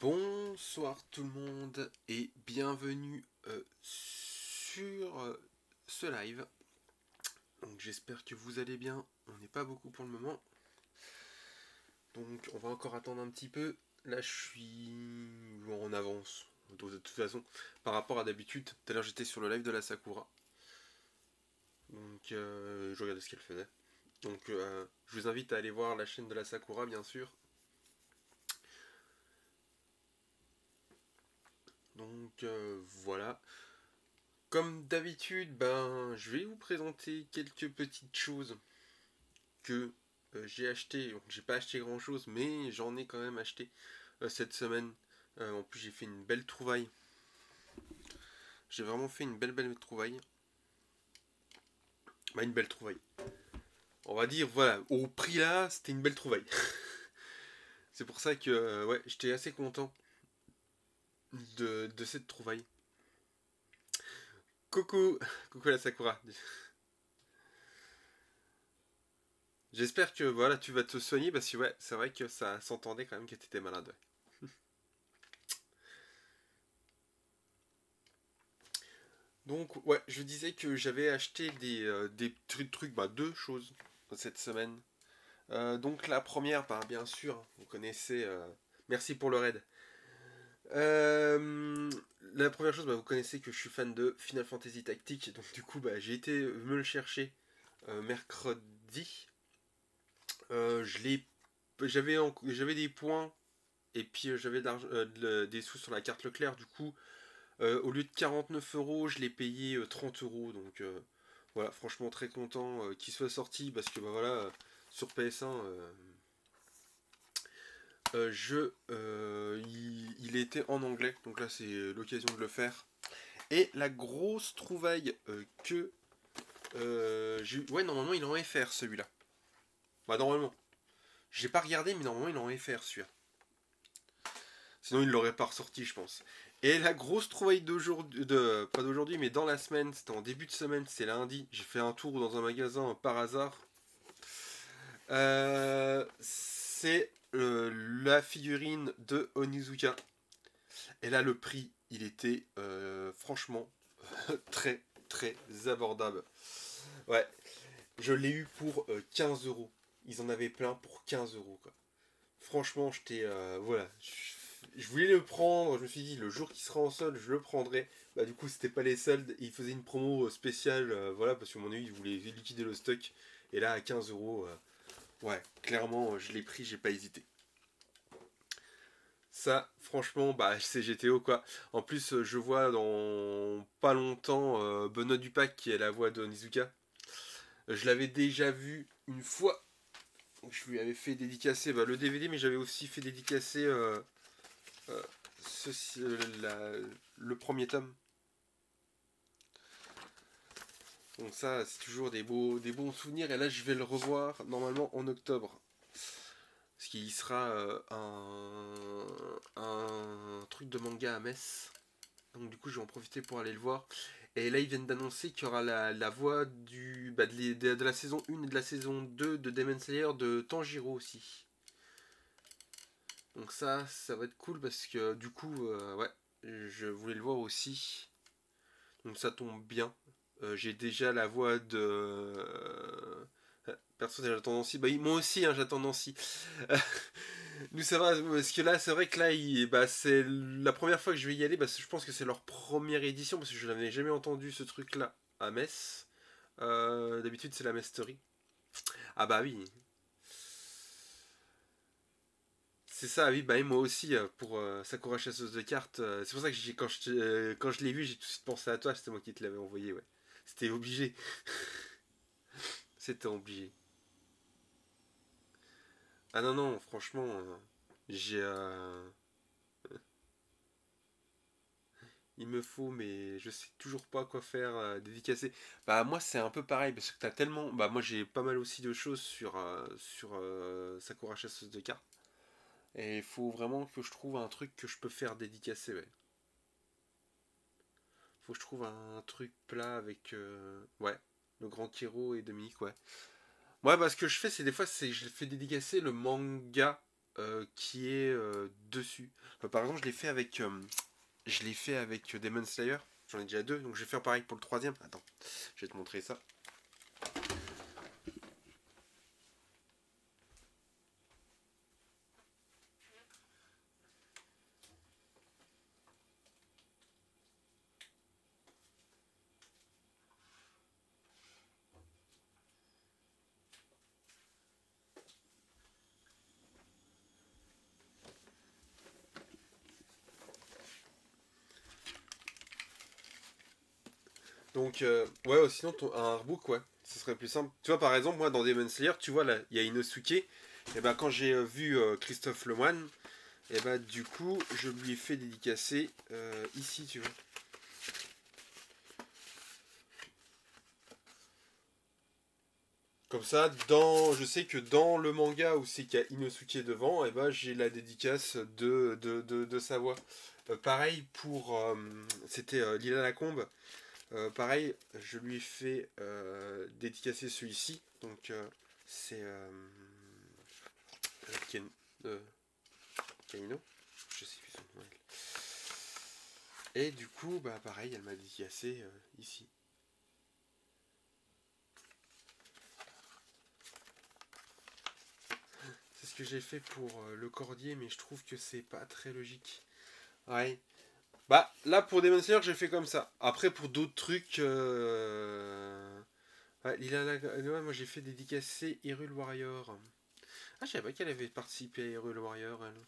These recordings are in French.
Bonsoir tout le monde et bienvenue sur ce live. Donc j'espère que vous allez bien. On n'est pas beaucoup pour le moment. Donc on va encore attendre un petit peu. Là je suis en avance. De toute façon, par rapport à d'habitude, tout à l'heure j'étais sur le live de la Sakura. Donc je regardais ce qu'elle faisait. Donc je vous invite à aller voir la chaîne de la Sakura bien sûr. Donc voilà. Comme d'habitude, je vais vous présenter quelques petites choses que j'ai achetées. Donc, j'ai pas acheté grand chose, mais j'en ai quand même acheté cette semaine. En plus, j'ai fait une belle trouvaille. J'ai vraiment fait une belle trouvaille. Une belle trouvaille. On va dire, voilà, au prix là, c'était une belle trouvaille. C'est pour ça que, ouais, j'étais assez content de cette trouvaille. Coucou, coucou la Sakura. J'espère que voilà, tu vas te soigner parce que ouais, c'est vrai que ça s'entendait quand même que tu étais malade. Ouais. Donc ouais, je disais que j'avais acheté des trucs, deux choses cette semaine. Donc la première, bien sûr, vous connaissez. Merci pour le raid. La première chose, vous connaissez que je suis fan de Final Fantasy Tactique, donc du coup j'ai été me le chercher mercredi. J'avais des points et puis j'avais des sous sur la carte Leclerc, du coup au lieu de 49 €, je l'ai payé 30 €. Donc voilà, franchement très content qu'il soit sorti parce que voilà, sur PS1, il était en anglais. Donc là, c'est l'occasion de le faire. Et la grosse trouvaille que j'ai eu. Ouais, normalement, il est en FR celui-là. Normalement. J'ai pas regardé, mais normalement, il est en FR celui-là. Sinon, il l'aurait pas ressorti, je pense. Et la grosse trouvaille d'aujourd'hui, pas d'aujourd'hui, mais dans la semaine, c'était en début de semaine, c'est lundi. J'ai fait un tour dans un magasin par hasard. C'est la figurine de Onizuka. Et là, le prix, il était franchement très abordable. Ouais, je l'ai eu pour 15 €. Ils en avaient plein pour 15 € quoi. Franchement, j'étais. Voilà. Je voulais le prendre. Je me suis dit, le jour qui sera en solde, je le prendrai. Du coup, c'était pas les soldes. Et ils faisaient une promo spéciale. Voilà, parce que mon avis, ils voulaient liquider le stock. Et là, à 15 €, ouais, clairement, je l'ai pris, j'ai pas hésité. Ça, franchement, c'est GTO quoi. En plus, je vois dans pas longtemps Benoît Dupac qui est la voix de Nizuka. Je l'avais déjà vu une fois. Je lui avais fait dédicacer le DVD, mais j'avais aussi fait dédicacer euh, le premier tome. Donc ça, c'est toujours des bons souvenirs. Et là, je vais le revoir normalement en octobre. Parce qu'il sera un truc de manga à Metz. Donc du coup, je vais en profiter pour aller le voir. Et là, ils viennent d'annoncer qu'il y aura la voix de la saison 1 et de la saison 2 de Demon Slayer de Tanjiro aussi. Donc ça va être cool parce que du coup, ouais, je voulais le voir aussi. Donc ça tombe bien. J'ai déjà la voix de... Perso, j'attends Nancy. Moi aussi, hein, j'attends Nancy. Nous, ça va, parce que là, c'est vrai que là, c'est la première fois que je vais y aller. Je pense que c'est leur première édition, parce que je n'avais jamais entendu ce truc-là à Metz. D'habitude, c'est la Mestery. Ah bah oui. C'est ça, oui, moi aussi, pour Sakura chasseuse de cartes. C'est pour ça que quand je l'ai vu, j'ai tout de suite pensé à toi. C'était moi qui te l'avais envoyé, ouais. C'était obligé. C'était obligé. Ah non, non, franchement, j'ai... il me faut, mais je sais toujours pas quoi faire dédicacer. Moi c'est un peu pareil parce que t'as tellement. Moi j'ai pas mal aussi de choses sur Sakura chasseuse de cartes. Et il faut vraiment que je trouve un truc que je peux faire dédicacer. Ouais. Faut que je trouve un truc plat avec ouais, le grand Kiro et Dominique, ouais. Moi ce que je fais c'est des fois c'est je fais dédicacer le manga qui est dessus. Par exemple, je l'ai fait avec Demon Slayer. J'en ai déjà deux, donc je vais faire pareil pour le troisième. Attends, je vais te montrer ça. Donc, ouais, sinon, un artbook, ouais, ce serait plus simple. Tu vois, par exemple, moi, dans Demon Slayer, tu vois, là, il y a Inosuke. Et bah, quand j'ai vu Christophe Lemoine, et bah, du coup, je lui ai fait dédicacer ici, tu vois. Comme ça, je sais que dans le manga où c'est qu'il y a Inosuke devant, et bah, j'ai la dédicace de sa voix. Pareil pour. C'était Lila Lacombe. Pareil, je lui ai fait dédicacer celui-ci. Donc, c'est. Ken, euh, Kaino. Je sais plus son nom. Et du coup, bah pareil, elle m'a dédicacé ici. C'est ce que j'ai fait pour le cordier, mais je trouve que c'est pas très logique. Ouais. Bah, là, pour Demon Slayer, j'ai fait comme ça. Après, pour d'autres trucs... Ouais, ouais, moi, j'ai fait dédicacer Hyrule Warrior. Ah, je savais pas qu'elle avait participé à Hyrule Warrior, elle.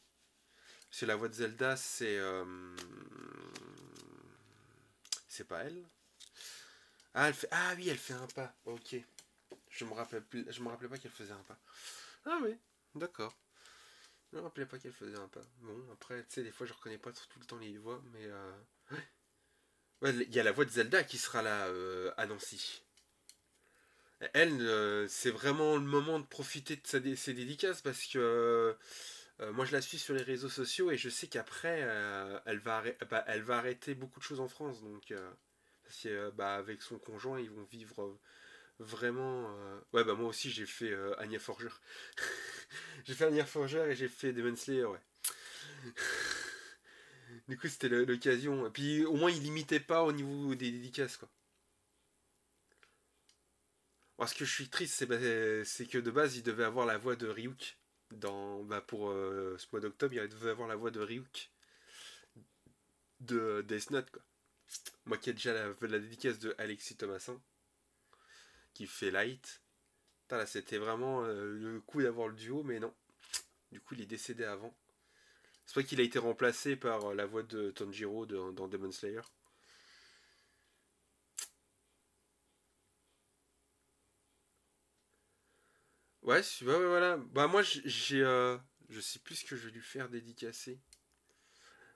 C'est la voix de Zelda, c'est... C'est pas elle. Ah, elle fait... Ah oui, elle fait un pas. Ok. Je me rappelais pas qu'elle faisait un pas. Ah oui, d'accord. Je me rappelais pas qu'elle faisait un pas. Bon, après, tu sais, des fois, je reconnais pas tout le temps les voix, mais... Ouais, il y a la voix de Zelda qui sera là à Nancy. Elle, c'est vraiment le moment de profiter de ses dédicaces parce que moi je la suis sur les réseaux sociaux et je sais qu'après elle va arrêter beaucoup de choses en France. Donc, parce que, bah, avec son conjoint, ils vont vivre vraiment. Ouais, bah moi aussi j'ai fait Anya Forger. J'ai fait Anya Forger et j'ai fait Demon Slayer, ouais. Du coup, c'était l'occasion. Et puis au moins, il limitait pas au niveau des dédicaces, quoi. Alors, ce que je suis triste, c'est que de base, il devait avoir la voix de Ryuk. Pour ce mois d'octobre, il devait avoir la voix de Ryuk de Death Note, quoi. Moi qui ai déjà la dédicace de Alexis Thomasin, qui fait Light. Putain, là, c'était vraiment le coup d'avoir le duo, mais non. Du coup, il est décédé avant. C'est vrai qu'il a été remplacé par la voix de Tanjiro dans Demon Slayer. Ouais, ouais, ouais, voilà. Bah, moi, je sais plus ce que je vais lui faire dédicacer.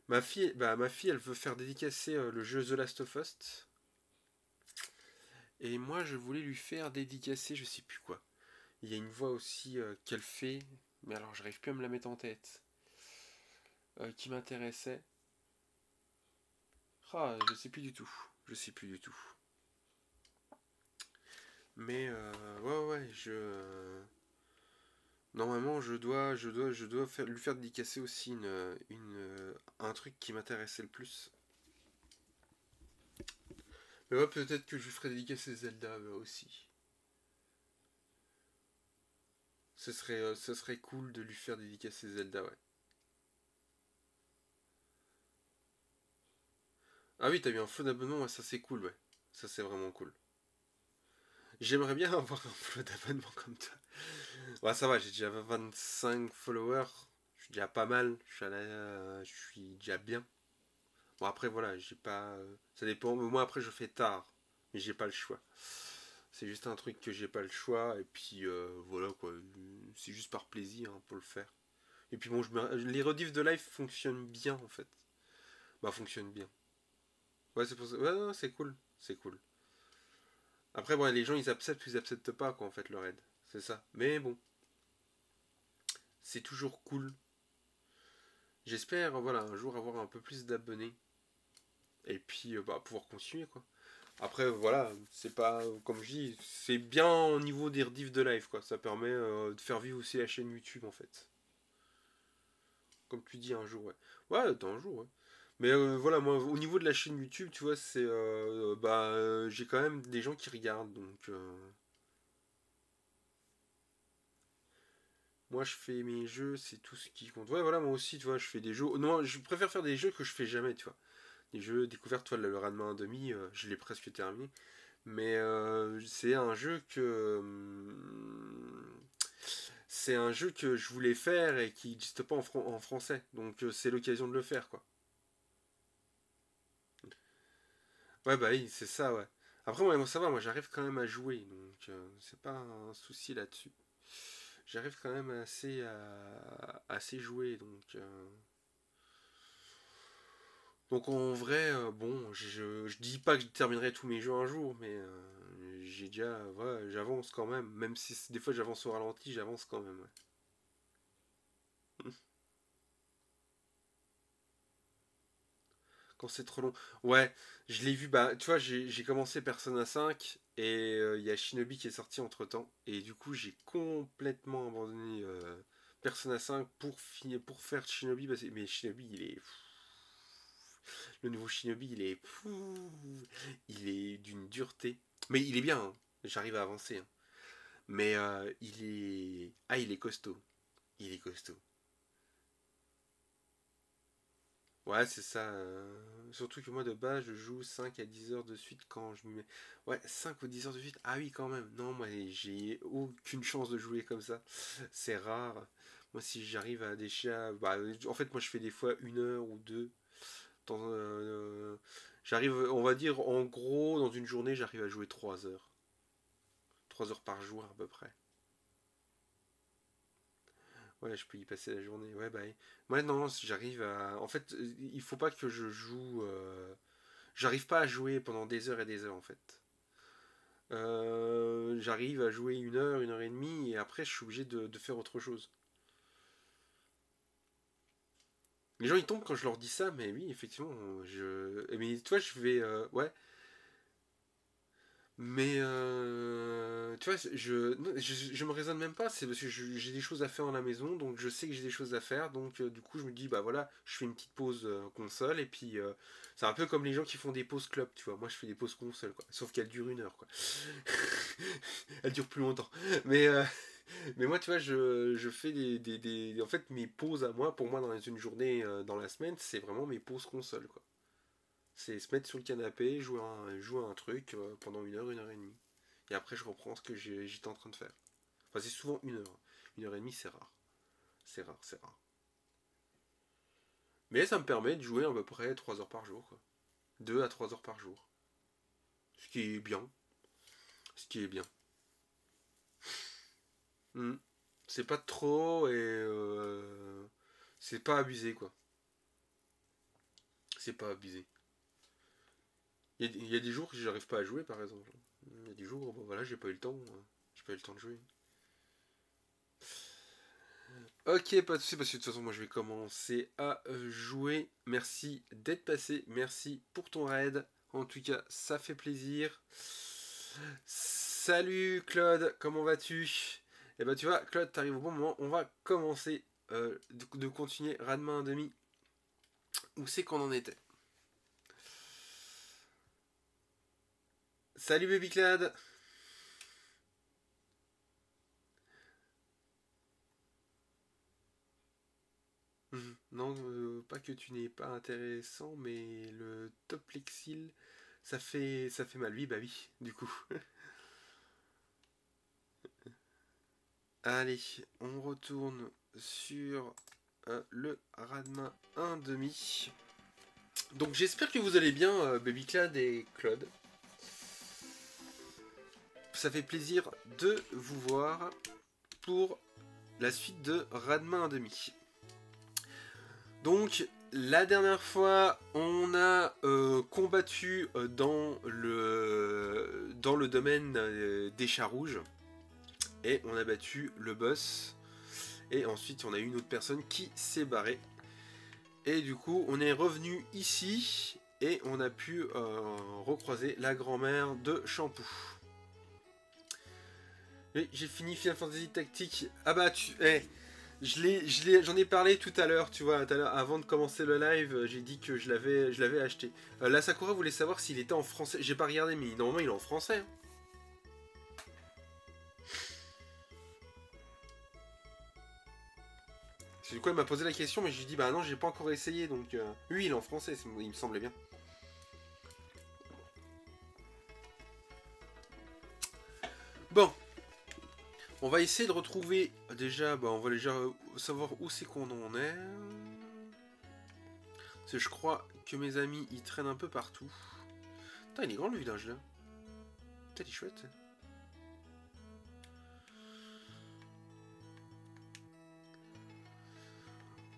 Ma fille, elle veut faire dédicacer le jeu The Last of Us. Et moi, je voulais lui faire dédicacer, je sais plus quoi. Il y a une voix aussi qu'elle fait, mais alors j'arrive plus à me la mettre en tête. Qui m'intéressait. Ah, je sais plus du tout. Je sais plus du tout. Mais ouais, ouais, normalement, je dois lui faire dédicacer aussi un truc qui m'intéressait le plus. Mais ouais, peut-être que je lui ferai dédicacer Zelda aussi. Ce serait cool de lui faire dédicacer Zelda, ouais. Ah oui, t'as eu un flot d'abonnements, ouais, ça c'est cool, ouais. Ça c'est vraiment cool. J'aimerais bien avoir un flot d'abonnements comme toi. Ouais, ça va, j'ai déjà 25 followers. Je suis déjà pas mal. Je suis déjà bien. Bon, après, voilà, j'ai pas. Ça dépend. Moi, après, je fais tard. Mais j'ai pas le choix. C'est juste un truc que j'ai pas le choix. Et puis, voilà, quoi. C'est juste par plaisir hein, pour le faire. Et puis, bon, les rediffs de live fonctionnent bien, en fait. Bah, fonctionnent bien. Ouais, c'est pour ça. Ouais, non, c'est cool. C'est cool. Après, bon, les gens, ils acceptent ou ils acceptent pas, quoi, en fait, leur aide. C'est ça. Mais bon, c'est toujours cool. J'espère, voilà, un jour avoir un peu plus d'abonnés. Et puis, bah, pouvoir continuer, quoi. Après, voilà, c'est pas, comme je dis, c'est bien au niveau des rediffs de live, quoi. Ça permet de faire vivre aussi la chaîne YouTube, en fait. Comme tu dis, un jour, ouais. Ouais, dans un jour, ouais. Mais voilà, moi, au niveau de la chaîne YouTube, tu vois, c'est... j'ai quand même des gens qui regardent, donc... moi, je fais mes jeux, c'est tout ce qui compte. Ouais, voilà, moi aussi, tu vois, je fais des jeux... Non, je préfère faire des jeux que je fais jamais, tu vois. Des jeux découvertes, toi, le Ranma 1.5, je l'ai presque terminé. Mais c'est un jeu que... c'est un jeu que je voulais faire et qui n'existe pas en français. Donc c'est l'occasion de le faire, quoi. Ouais, bah oui, c'est ça, ouais. Après, moi, ça va, moi j'arrive quand même à jouer, donc c'est pas un souci là-dessus. J'arrive quand même assez jouer, donc en vrai, bon, je dis pas que je terminerai tous mes jeux un jour, mais j'ai déjà, ouais, j'avance quand même. Même si des fois j'avance au ralenti, j'avance quand même, ouais. Quand c'est trop long. Ouais, je l'ai vu, bah, tu vois, j'ai commencé Persona 5 et il y a Shinobi qui est sorti entre temps. Et du coup, j'ai complètement abandonné Persona 5 pour faire Shinobi. Mais Shinobi, il est. Le nouveau Shinobi, il est. Il est d'une dureté. Mais il est bien, hein. J'arrive à avancer, hein. Mais il est. Ah, il est costaud. Il est costaud. Ouais, c'est ça. Surtout que moi, de base, je joue 5 à 10 heures de suite quand je me mets. Ouais, 5 ou 10 heures de suite. Ah oui, quand même. Non, moi, j'ai aucune chance de jouer comme ça. C'est rare. Moi, si j'arrive à des chats. Bah, en fait, moi, je fais des fois 1 heure ou deux. J'arrive, on va dire, en gros, dans une journée, j'arrive à jouer 3 heures. 3 heures par jour, à peu près. Ouais, je peux y passer la journée. Ouais, bah. Ouais, non, j'arrive à. En fait, il faut pas que je joue. J'arrive pas à jouer pendant des heures et des heures en fait. J'arrive à jouer 1 heure, 1 heure et demie et après je suis obligé de faire autre chose. Les gens ils tombent quand je leur dis ça, mais oui, effectivement, mais toi je vais. Ouais, mais tu vois, non, je me raisonne même pas, c'est parce que j'ai des choses à faire à la maison, donc je sais que j'ai des choses à faire, donc du coup je me dis, bah voilà, je fais une petite pause console, et puis c'est un peu comme les gens qui font des pauses club, tu vois, moi je fais des pauses console, quoi, sauf qu'elles durent 1 heure, quoi. Elles durent plus longtemps. Mais, mais moi, tu vois, je fais En fait, mes pauses à moi, pour moi, dans une journée, dans la semaine, c'est vraiment mes pauses console, quoi. C'est se mettre sur le canapé, jouer à un truc pendant 1 heure, 1 heure et demie. Et après, je reprends ce que j'étais en train de faire. Enfin, c'est souvent 1 heure. 1 heure et demie, c'est rare. C'est rare, c'est rare. Mais ça me permet de jouer à peu près 3 heures par jour, quoi. 2 à 3 heures par jour. Ce qui est bien. Ce qui est bien. Hmm. C'est pas trop et c'est pas abusé, quoi. C'est pas abusé. Il y a des jours que j'arrive pas à jouer, par exemple. Il y a des jours, bon, voilà, j'ai pas eu le temps. J'ai pas eu le temps de jouer. Ok, pas de soucis, parce que de toute façon, moi je vais commencer à jouer. Merci d'être passé, merci pour ton raid. En tout cas, ça fait plaisir. Salut Claude, comment vas-tu? Eh ben tu vois, Claude, t'arrives au bon moment. On va commencer de continuer Ranma 1.5. Où c'est qu'on en était? Salut Baby Clad. Non, pas que tu n'es pas intéressant, mais le top Lexil, ça fait mal. Oui, bah oui, du coup. Allez, on retourne sur le Radma 1.5. Donc j'espère que vous allez bien, Baby Clad et Claude. Ça fait plaisir de vous voir pour la suite de Radma 1.5. Donc, la dernière fois, on a combattu dans le domaine des chats rouges. Et on a battu le boss. Et ensuite, on a eu une autre personne qui s'est barrée. Et du coup, on est revenu ici. Et on a pu recroiser la grand-mère de Shampoo. Et j'ai fini Final Fantasy Tactique. Ah bah, J'en ai parlé tout à l'heure, tu vois, avant de commencer le live, j'ai dit que je l'avais acheté. La Sakura voulait savoir s'il était en français. J'ai pas regardé, mais normalement il est en français. Hein. C'est du coup, elle m'a posé la question, mais j'ai dit bah non, j'ai pas encore essayé, donc oui, il est en français, il me semblait bien. Bon, on va essayer de retrouver déjà, bah on va déjà savoir où c'est qu'on en est. Parce que je crois que mes amis ils traînent un peu partout. Putain, il est grand le village là. Putain, il est chouette.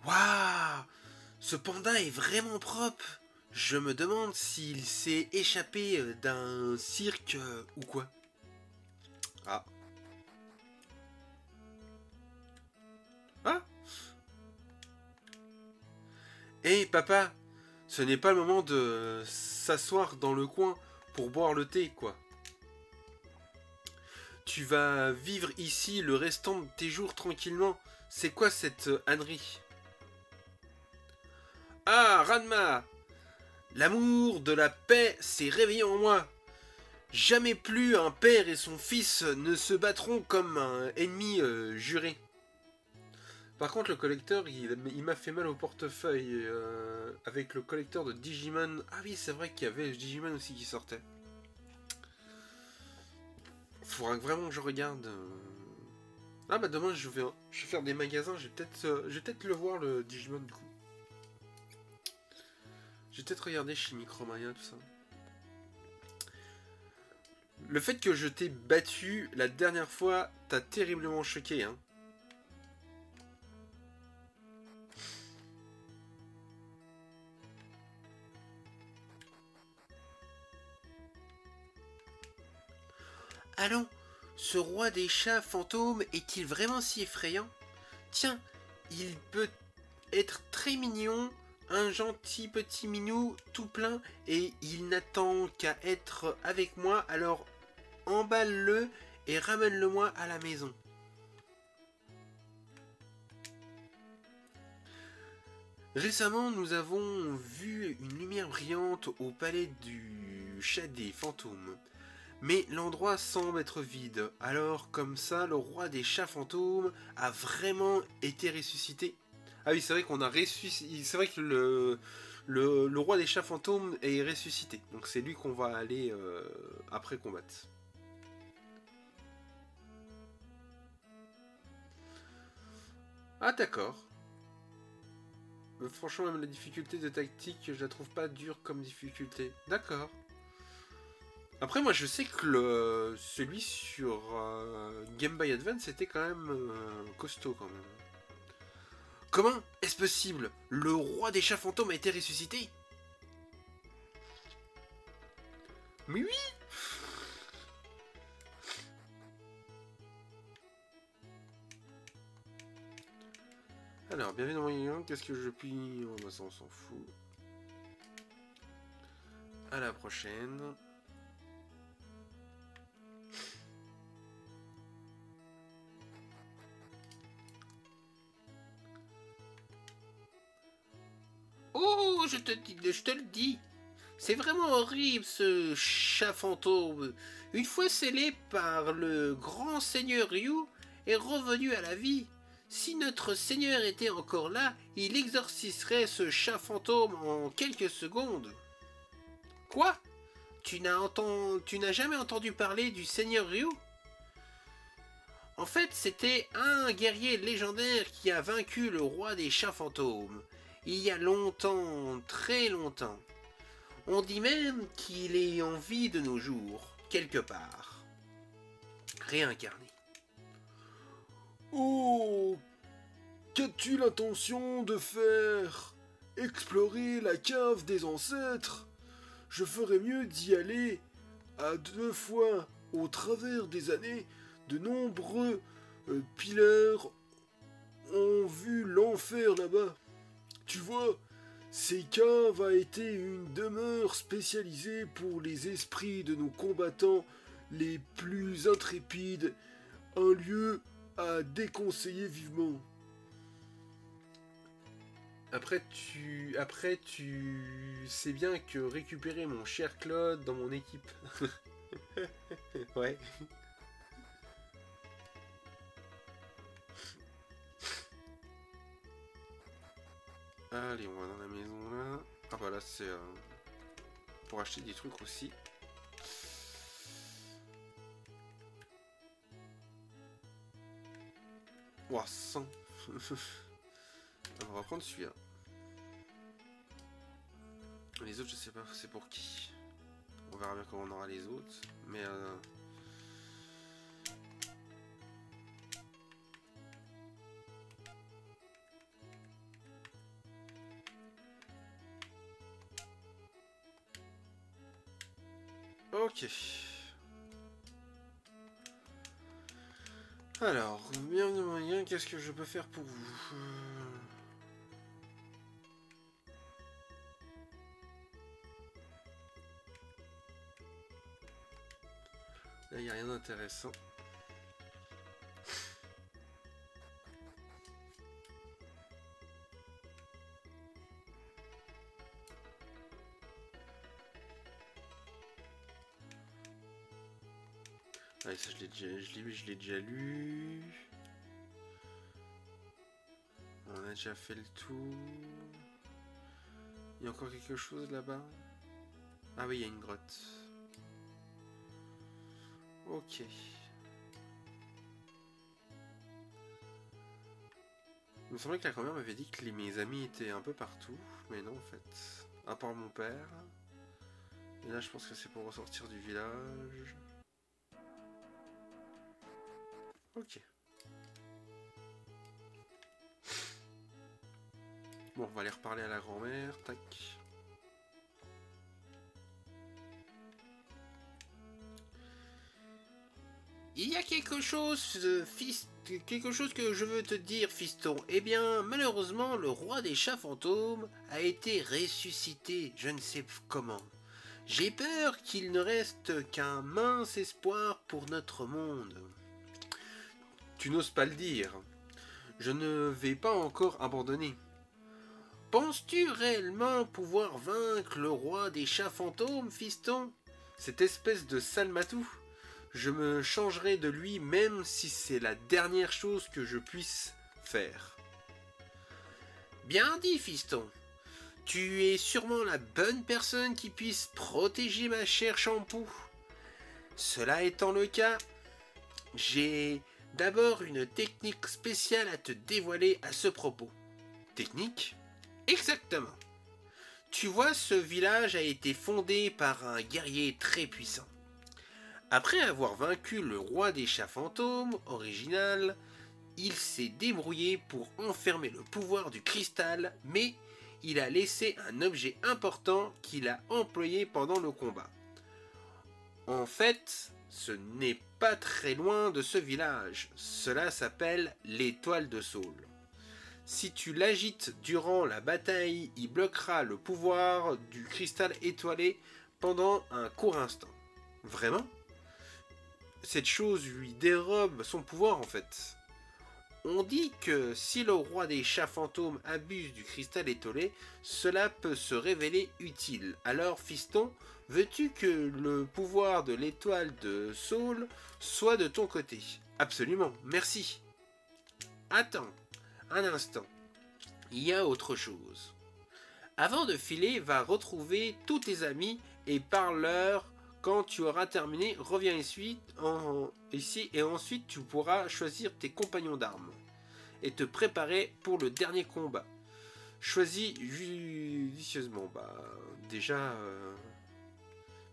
Waouh! Ce panda est vraiment propre. Je me demande s'il s'est échappé d'un cirque ou quoi. Ah. Ah! Hé papa, ce n'est pas le moment de s'asseoir dans le coin pour boire le thé, quoi. Tu vas vivre ici le restant de tes jours tranquillement. C'est quoi cette ânerie? Ah, Ranma! L'amour de la paix s'est réveillé en moi. Jamais plus un père et son fils ne se battront comme un ennemi juré. Par contre, le collecteur, il m'a fait mal au portefeuille avec le collecteur de Digimon. Ah oui, c'est vrai qu'il y avait Digimon aussi qui sortait. Faudra vraiment que je regarde. Ah bah demain, je vais faire des magasins. Je vais peut-être le voir, le Digimon, du coup. Je vais peut-être regarder chez Micromania, tout ça. Le fait que je t'ai battu la dernière fois, t'as terriblement choqué, hein. Allons, ce roi des chats fantômes est-il vraiment si effrayant? Tiens, il peut être très mignon, un gentil petit minou tout plein, et il n'attend qu'à être avec moi, alors emballe-le et ramène-le-moi à la maison. Récemment, nous avons vu une lumière brillante au palais du chat des fantômes. Mais l'endroit semble être vide. Alors, comme ça, le roi des chats fantômes a vraiment été ressuscité. Ah oui, c'est vrai qu'on a ressuscité. C'est vrai que le roi des chats fantômes est ressuscité. Donc c'est lui qu'on va aller après combattre. Ah d'accord. Franchement, même la difficulté de tactique, je la trouve pas dure comme difficulté. D'accord. Après, moi, je sais que celui sur Game Boy Advance était quand même costaud quand même. Comment est-ce possible? Le roi des chats fantômes a été ressuscité? Mais oui. Alors, bienvenue dans mon union, qu'est-ce que je puis... Oh, bah ça, on s'en fout. À la prochaine. Oh, je te le dis. C'est vraiment horrible ce chat fantôme. Une fois scellé par le grand seigneur Ryu, est revenu à la vie. Si notre seigneur était encore là, il exorciserait ce chat fantôme en quelques secondes. Quoi? Tu n'as jamais entendu parler du seigneur Ryu? En fait, c'était un guerrier légendaire qui a vaincu le roi des chats fantômes. Il y a longtemps, très longtemps. On dit même qu'il est en vie de nos jours, quelque part. Réincarné. Oh, qu'as-tu l'intention de faire? Explorer la cave des ancêtres? Je ferais mieux d'y aller. À 2 fois, au travers des années, de nombreux pilleurs ont vu l'enfer là-bas. Tu vois, ces caves a été une demeure spécialisée pour les esprits de nos combattants les plus intrépides, un lieu à déconseiller vivement. Après, tu sais bien que récupérer mon cher Claude dans mon équipe. Ouais. Allez, on va dans la maison là. Ah bah là, c'est pour acheter des trucs aussi. Ouah, 100. On va prendre celui-là. Les autres, je sais pas c'est pour qui. On verra bien quand on aura les autres. Mais ok. Alors, bien de moyen, qu'est-ce que je peux faire pour vous? Là, il n'y a rien d'intéressant. Allez, ça, je l'ai déjà lu. On a déjà fait le tour. Il y a encore quelque chose là-bas? Ah oui, il y a une grotte. Ok. Il me semblait que la grand-mère m'avait dit que mes amis étaient un peu partout. Mais non, en fait. À part mon père. Et là, je pense que c'est pour ressortir du village. Ok. Bon, on va aller reparler à la grand-mère. Tac. Il y a quelque chose, quelque chose que je veux te dire, fiston. Eh bien, malheureusement, le roi des chats fantômes a été ressuscité, je ne sais comment. J'ai peur qu'il ne reste qu'un mince espoir pour notre monde. Tu n'oses pas le dire. Je ne vais pas encore abandonner. Penses-tu réellement pouvoir vaincre le roi des chats fantômes, fiston? Cette espèce de salmatou? Je me changerai de lui même si c'est la dernière chose que je puisse faire. Bien dit, fiston. Tu es sûrement la bonne personne qui puisse protéger ma chère Shampoo. Cela étant le cas, j'ai d'abord une technique spéciale à te dévoiler à ce propos. Technique? Exactement. Tu vois, ce village a été fondé par un guerrier très puissant. Après avoir vaincu le roi des chats fantômes original, il s'est débrouillé pour enfermer le pouvoir du cristal, mais il a laissé un objet important qu'il a employé pendant le combat. En fait, ce n'est pas très loin de ce village. Cela s'appelle l'étoile de Saul. Si tu l'agites durant la bataille, il bloquera le pouvoir du cristal étoilé pendant un court instant. Vraiment? Cette chose lui dérobe son pouvoir en fait. On dit que si le roi des chats fantômes abuse du cristal étoilé, cela peut se révéler utile. Alors, fiston, veux-tu que le pouvoir de l'étoile de Saul soit de ton côté? Absolument, merci. Attends, un instant. Il y a autre chose. Avant de filer, va retrouver tous tes amis et parle-leur. Quand tu auras terminé, reviens ici et ensuite tu pourras choisir tes compagnons d'armes et te préparer pour le dernier combat. Choisis judicieusement. Bah, déjà,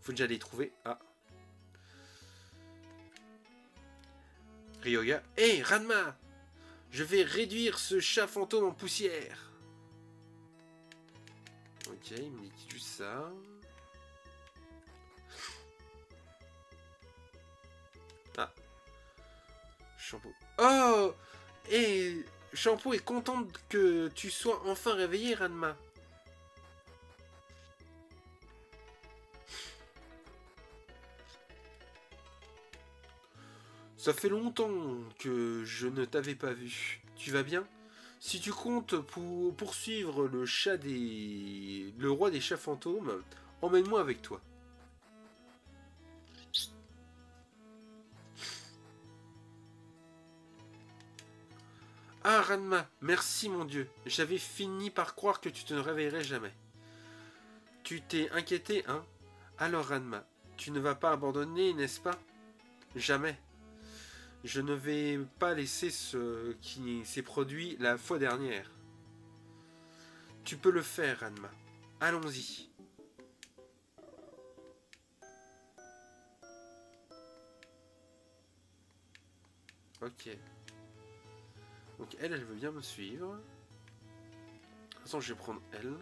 faut déjà les trouver. Ah. Ryoga. Hé, Ranma! Je vais réduire ce chat fantôme en poussière. Ok, il me dit juste ça. Ah. Shampoo. Oh! Et Shampoo est contente que tu sois enfin réveillé, Ranma. Ça fait longtemps que je ne t'avais pas vu. Tu vas bien? Si tu comptes poursuivre le roi des chats fantômes, emmène-moi avec toi. Ah, Ranma, merci mon Dieu. J'avais fini par croire que tu te ne réveillerais jamais. Tu t'es inquiété, hein? Alors, Ranma, tu ne vas pas abandonner, n'est-ce pas? Jamais. Je ne vais pas laisser ce qui s'est produit la fois dernière. Tu peux le faire, Ranma. Allons-y. Ok. Donc elle veut bien me suivre. De toute façon, je vais prendre elle.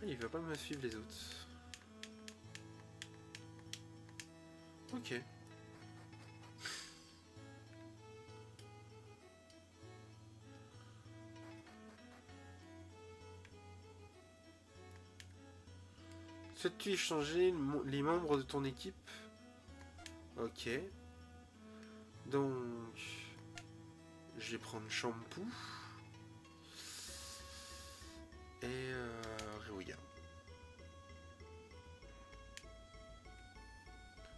Ah, il veut pas me suivre les autres. Ok. Souhaites-tu échanger les membres de ton équipe? Ok. Donc, je vais prendre Shampoo. Et Ryoya.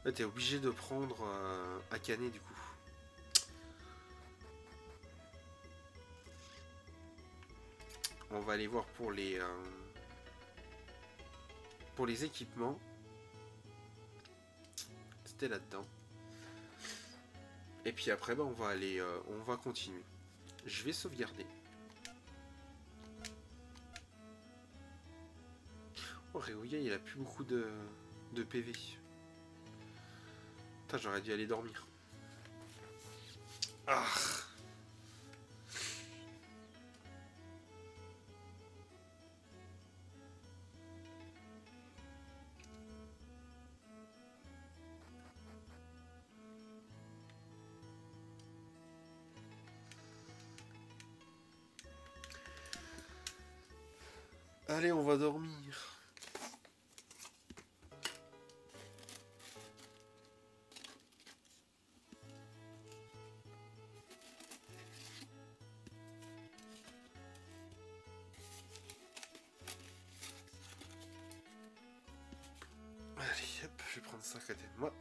Là, t'es obligé de prendre Akane du coup. On va aller voir pour les équipements. C'était là-dedans. Et puis après, bah, on va aller, on va continuer. Je vais sauvegarder. Oh, Ryoya, il a plus beaucoup de PV. Putain, j'aurais dû aller dormir. Ah! Allez, on va dormir. Allez, hop, je vais prendre ça à côté de moi.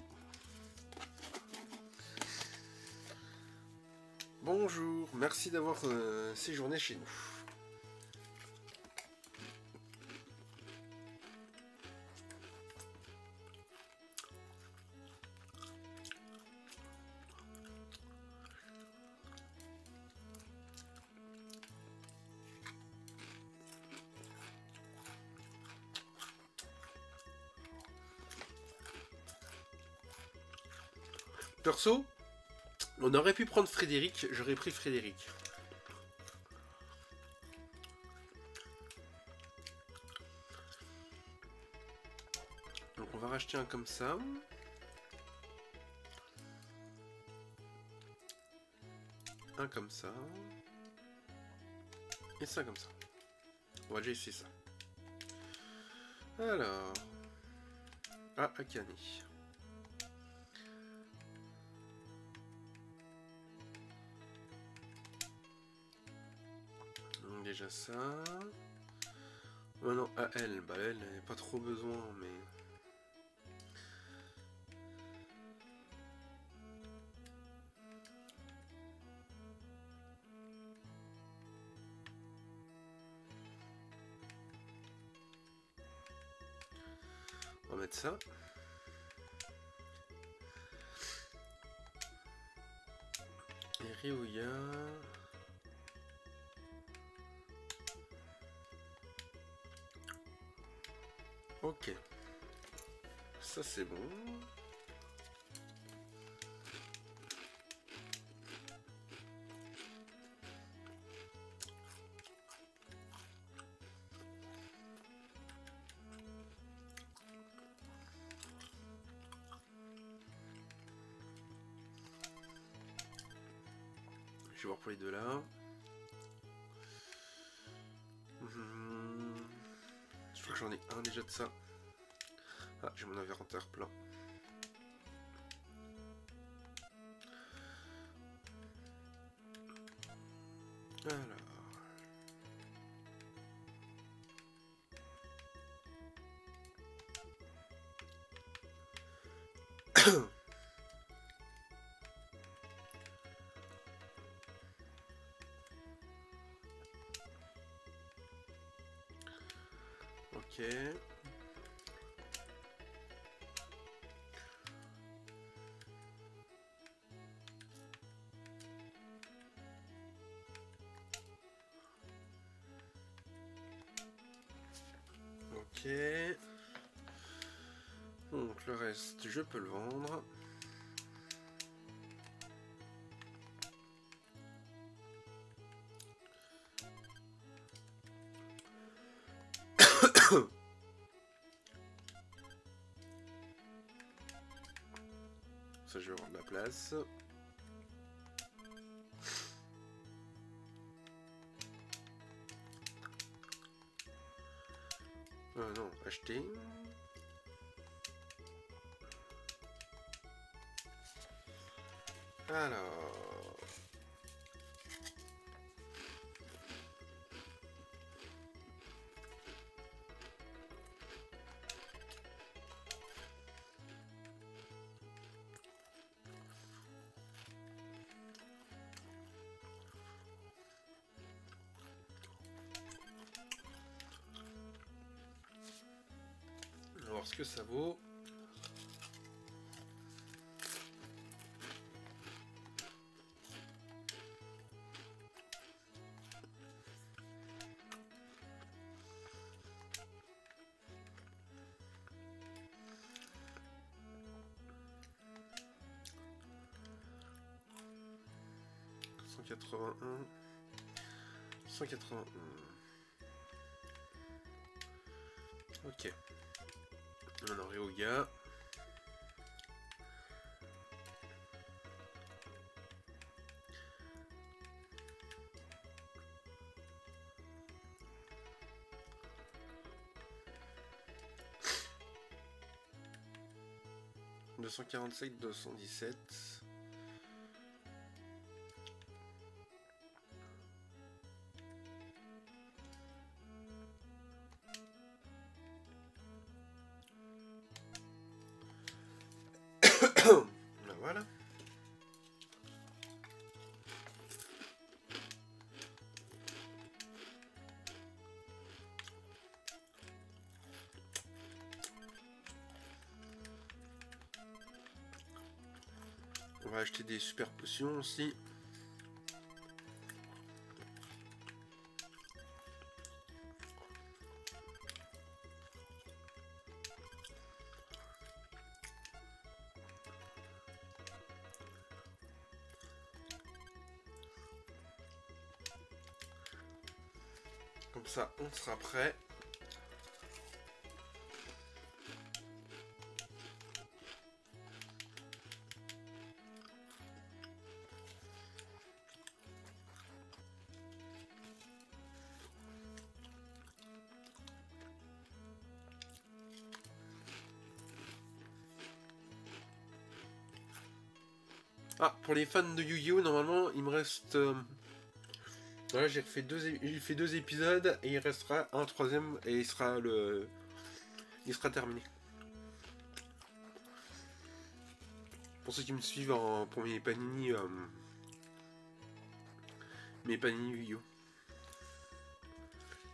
Bonjour, merci d'avoir séjourné chez nous. Perso, on aurait pu prendre Frédéric, j'aurais pris Frédéric. Donc on va racheter un comme ça. Un comme ça. Et ça comme ça. On va déjà essayer ça. Alors. Ah, Akane. Donc déjà ça. Oh non, à elle. Bah elle, elle n'a pas trop besoin, mais... On va mettre ça. Et Ryoya. Ok. Ça c'est bon. Je vais voir pour les deux là. Je crois que j'en ai un déjà de ça. Ah, j'ai mon inventaire plein. Alors. Ok. Ok. Donc le reste, je peux le vendre. Ça, je vais rendre la place. Non, acheter. Alors. On va voir ce que ça vaut. $181. 181. Ok. On en Ryoga. $247, 217. Ben voilà. On va acheter des super potions aussi. Comme ça, on sera prêt. Ah, pour les fans de Yu-Gi-Oh, normalement, il me reste... Voilà, j'ai fait deux épisodes et il restera un troisième et il sera terminé. Pour ceux qui me suivent pour mes panini Yu-Gi-Oh.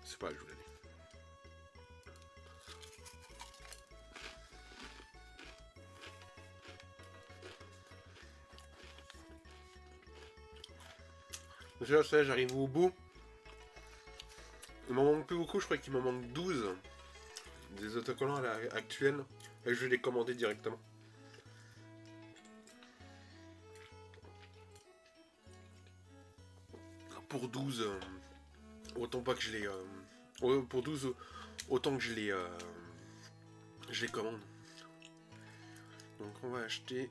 C'est pas, je vous l'ai dit. Déjà, ça, j'arrive au bout. Il m'en manque plus beaucoup, je crois qu'il m'en manque 12 des autocollants à l'heure actuelle. Et je vais les commander directement. Pour 12, autant pas que je les... pour 12, autant que je les commande. Donc on va acheter...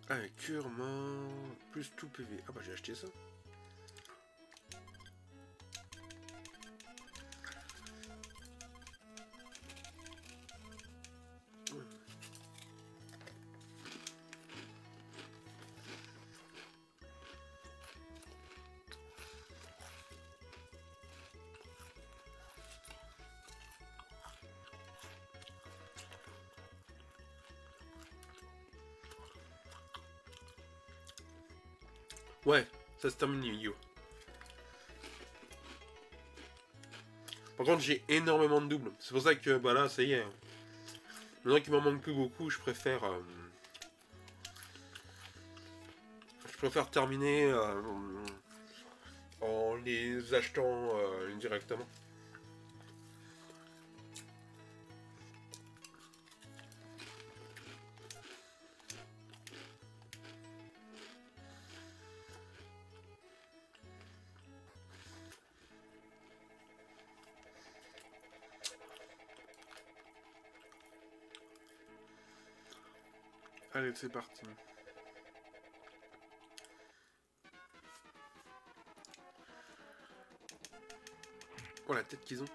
Un curement plus tout PV. Ah bah j'ai acheté ça. Ouais, ça se termine Yu-Gi-Oh! Par contre, j'ai énormément de doubles. C'est pour ça que, bah là, ça y est. Maintenant qu'il m'en manque plus beaucoup, je préfère terminer en les achetant directement. Allez, c'est parti. Oh, la tête qu'ils ont.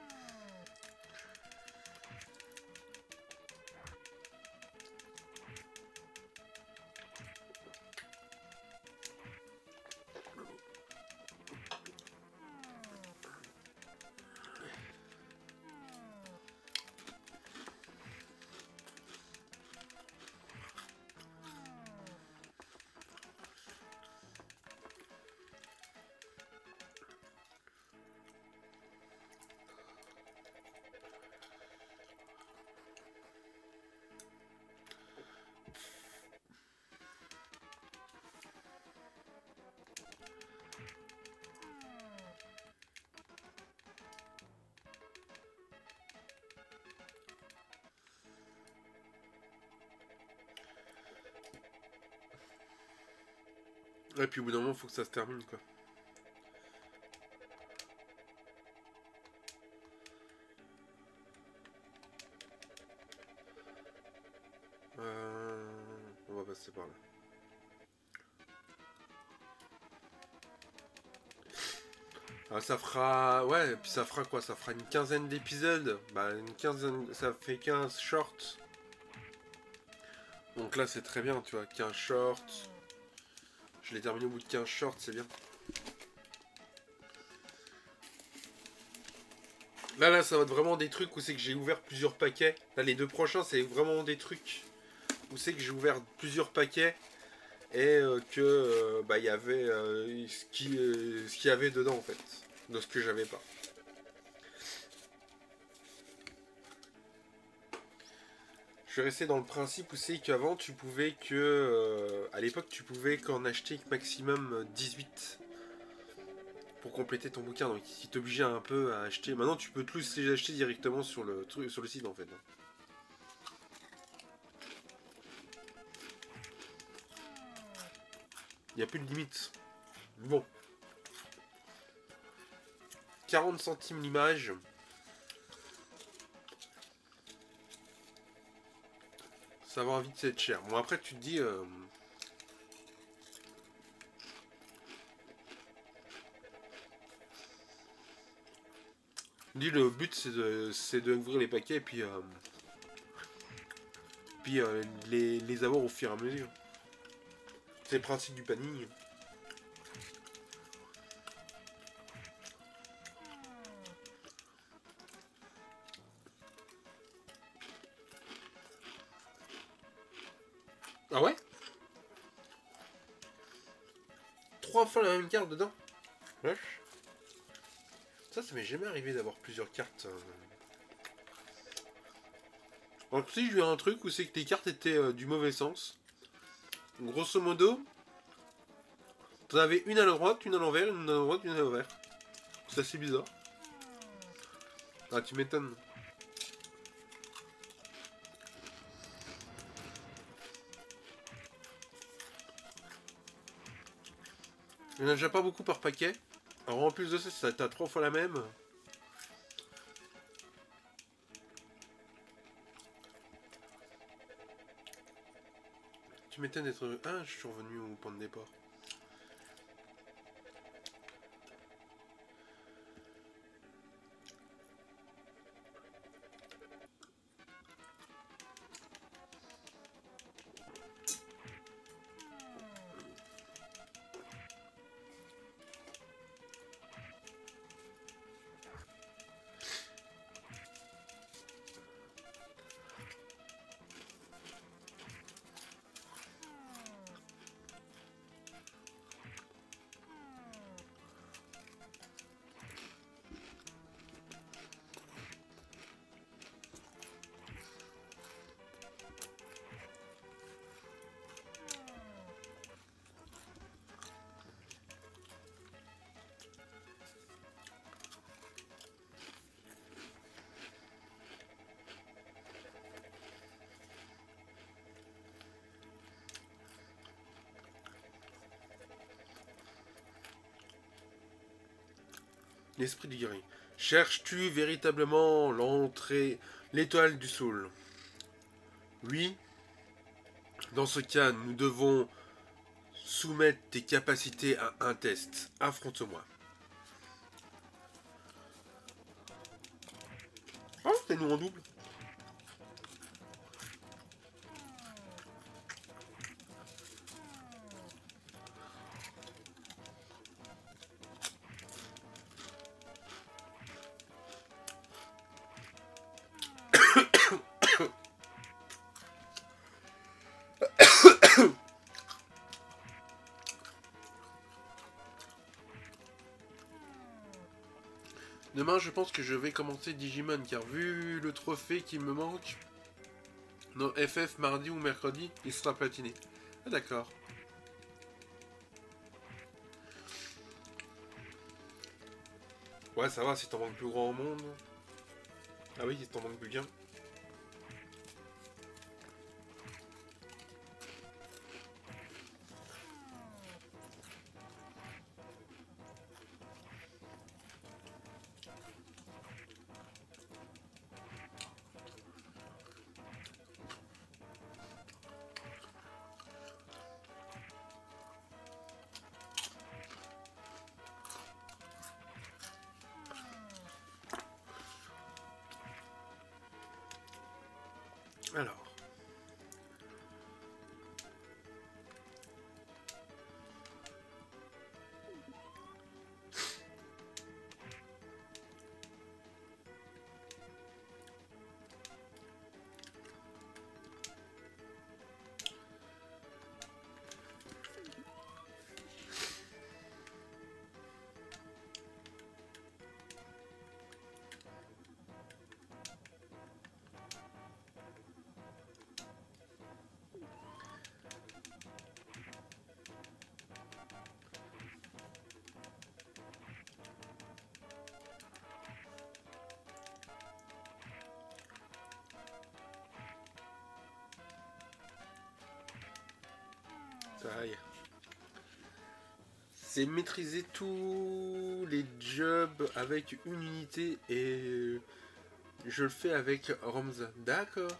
Et puis au bout d'un moment, faut que ça se termine, quoi. On va passer par là. Alors ça fera... Ouais, puis ça fera quoi? Ça fera une quinzaine d'épisodes. Bah, une quinzaine... Ça fait 15 shorts. Donc là, c'est très bien, tu vois. 15 shorts. Je l'ai terminé au bout de 15 shorts, c'est bien. Là, ça va être vraiment des trucs où c'est que j'ai ouvert plusieurs paquets. Là, les deux prochains, c'est vraiment des trucs où c'est que j'ai ouvert plusieurs paquets et que bah, il y avait ce qu'il y avait dedans, en fait. De ce que j'avais pas. Je vais rester dans le principe où c'est qu'avant, tu pouvais que... à l'époque, tu pouvais qu'en acheter maximum 18 pour compléter ton bouquin. Donc, il t'obligeait un peu à acheter. Maintenant, tu peux tous les acheter directement sur le site, en fait. Il n'y a plus de limite. Bon. 40 centimes l'image. Ça va vite être cher. Bon, après, tu te dis... le but, c'est d'ouvrir les paquets et puis... les avoir au fur et à mesure. C'est le principe du panier. Ah ouais? 3 fois la même carte dedans? Wesh. Ça m'est jamais arrivé d'avoir plusieurs cartes. Donc si j'ai eu un truc où c'est que les cartes étaient du mauvais sens. Grosso modo, t'en avais une à la droite, une à l'envers, une à la droite, une à l'envers. C'est assez bizarre. Ah, tu m'étonnes. Il n'y en a déjà pas beaucoup par paquet. Alors en plus de ça, t'as 3 fois la même. Tu m'étonnes d'être... Ah, je suis revenu au point de départ. L'esprit du guerrier. Cherches-tu véritablement l'entrée, l'étoile du Soul? Oui. Dans ce cas, nous devons soumettre tes capacités à un test. Affronte-moi. Oh, c'est nous en double. Demain, je pense que je vais commencer Digimon, car vu le trophée qui me manque, non, FF mardi ou mercredi, il sera platiné. Ah d'accord. Ouais, ça va, si t'en manques plus grand au monde. Ah oui, si t'en manques plus qu'un. Alors. Ça y est. C'est maîtriser tous les jobs avec une unité et je le fais avec Ramza. D'accord.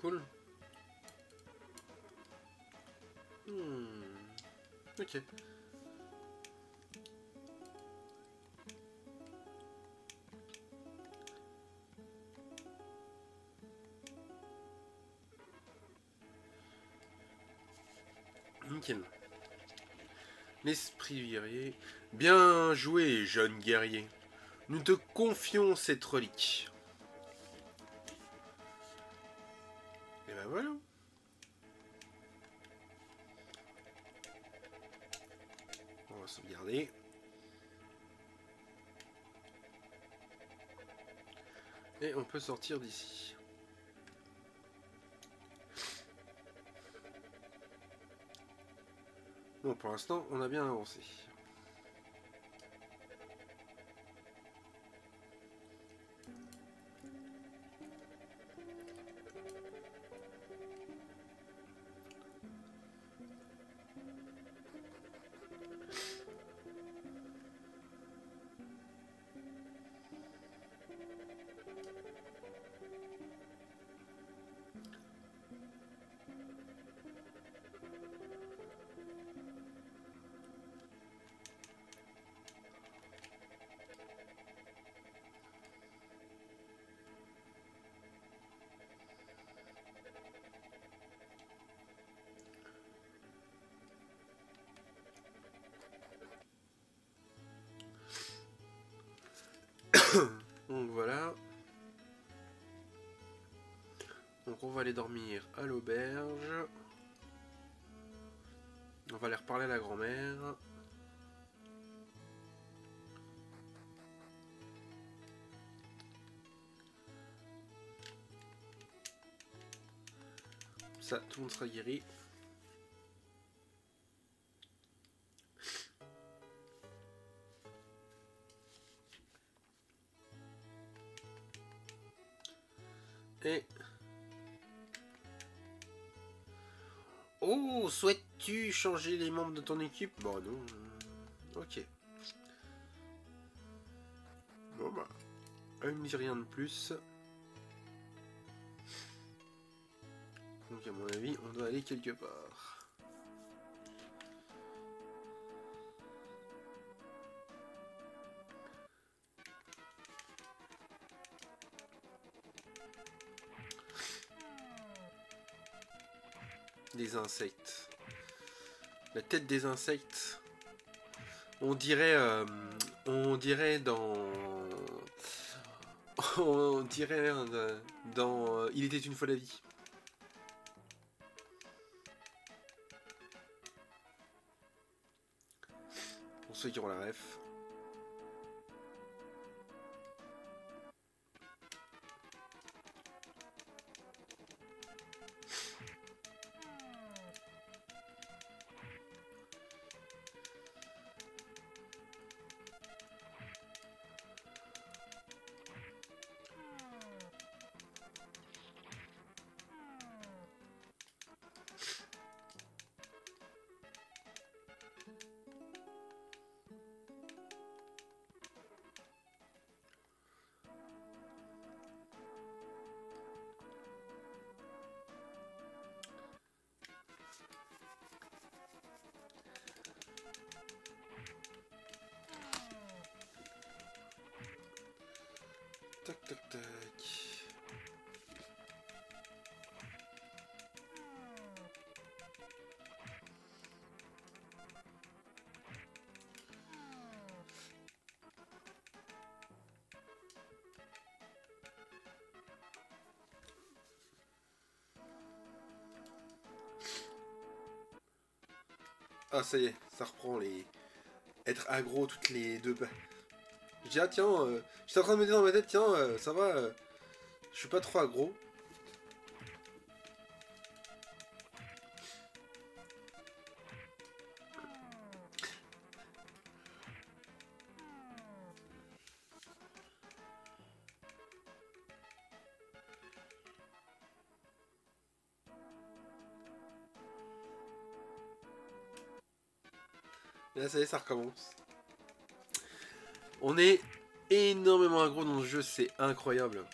Cool. Ok. Nickel. L'esprit guerrier. Bien joué, jeune guerrier. Nous te confions cette relique. Et ben voilà. On va sauvegarder. Et on peut sortir d'ici. Bon, pour l'instant, on a bien avancé. Donc voilà. Donc on va aller dormir à l'auberge. On va aller reparler à la grand-mère. Ça, tout le monde sera guéri. Et... Oh, souhaites-tu changer les membres de ton équipe? Bon, non. Ok. Elle ne dit rien de plus. Donc à mon avis, on doit aller quelque part. Des insectes. La tête des insectes. On dirait dans... On dirait dans Il était une fois la vie. Pour ceux qui ont la ref. Tac tac tac. Ah ça y est, ça reprend les... Être aggro toutes les deux... Je dis ah tiens, j'étais en train de me dire dans ma tête, tiens, ça va, je suis pas trop aggro. Et là ça y est, ça recommence. On est énormément aggro dans ce jeu, c'est incroyable.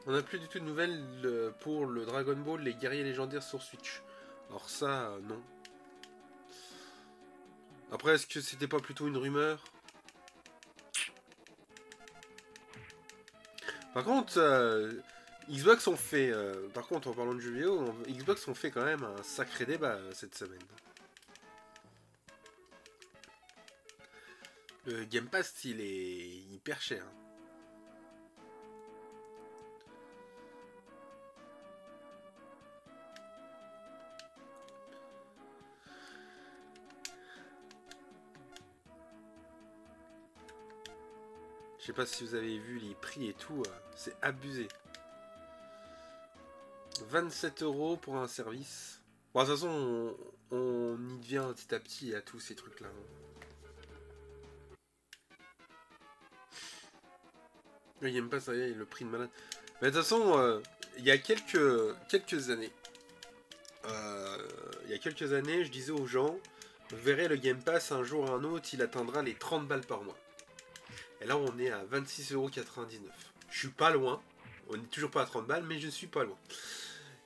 On n'a plus du tout de nouvelles pour le Dragon Ball, les guerriers légendaires sur Switch. Alors ça, non. Après, est-ce que c'était pas plutôt une rumeur? Par contre, Xbox ont fait... par contre, en parlant de jeux vidéo, Xbox ont fait quand même un sacré débat cette semaine. Le Game Pass, il est hyper cher. Je sais pas si vous avez vu les prix et tout, c'est abusé. 27 € pour un service. Bon, de toute façon, on y devient petit à petit à tous ces trucs-là. Le Game Pass, ça y est, le prix de malade. Mais de toute façon, il y a quelques années, je disais aux gens, vous verrez le Game Pass un jour ou un autre, il atteindra les 30 balles par mois. Et là, on est à 26,99 €. Je suis pas loin. On n'est toujours pas à 30 balles, mais je suis pas loin.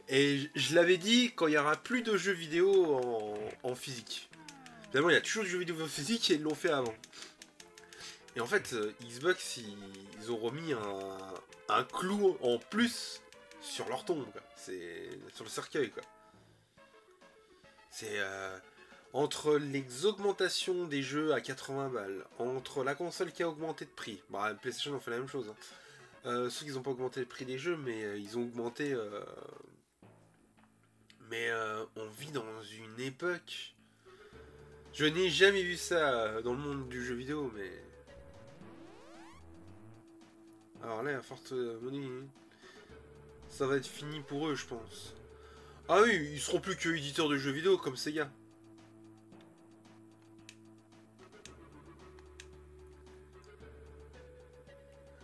Et je l'avais dit, quand il y aura plus de jeux vidéo en physique. Finalement, il y a toujours des jeux vidéo en physique et ils l'ont fait avant. Et en fait, Xbox, ils ont remis un clou en plus sur leur tombe, quoi. C'est sur le cercueil, quoi. C'est... Entre les augmentations des jeux à 80 balles, entre la console qui a augmenté de prix, bah PlayStation ont fait la même chose, hein. Sauf qu'ils n'ont pas augmenté le prix des jeux, mais ils ont augmenté... on vit dans une époque... Je n'ai jamais vu ça dans le monde du jeu vidéo, mais... Alors là, à forte monnaie, ça va être fini pour eux, je pense. Ah oui, ils seront plus que éditeurs de jeux vidéo comme Sega.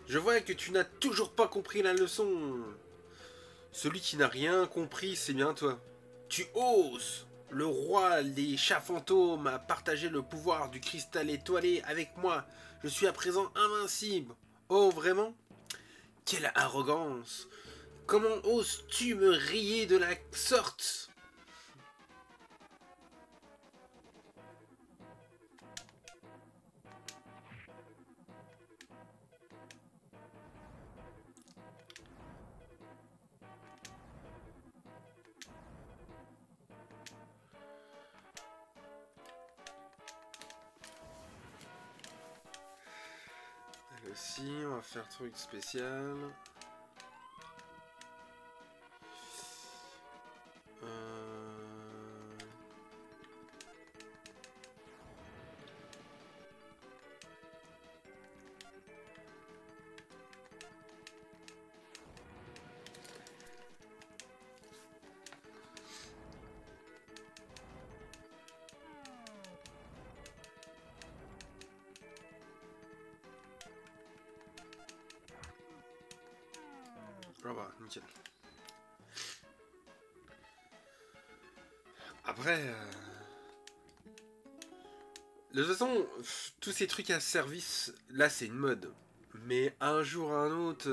Je vois que tu n'as toujours pas compris la leçon. Celui qui n'a rien compris, c'est bien toi. Tu oses. Le roi des chats fantômes a partagé le pouvoir du cristal étoilé avec moi. Je suis à présent invincible. Oh, vraiment? Quelle arrogance! Comment oses-tu me rier de la sorte? Elle aussi, on va faire truc spécial. Ah bah, nickel. Après, de toute façon, tous ces trucs à service, là c'est une mode. Mais un jour à un autre,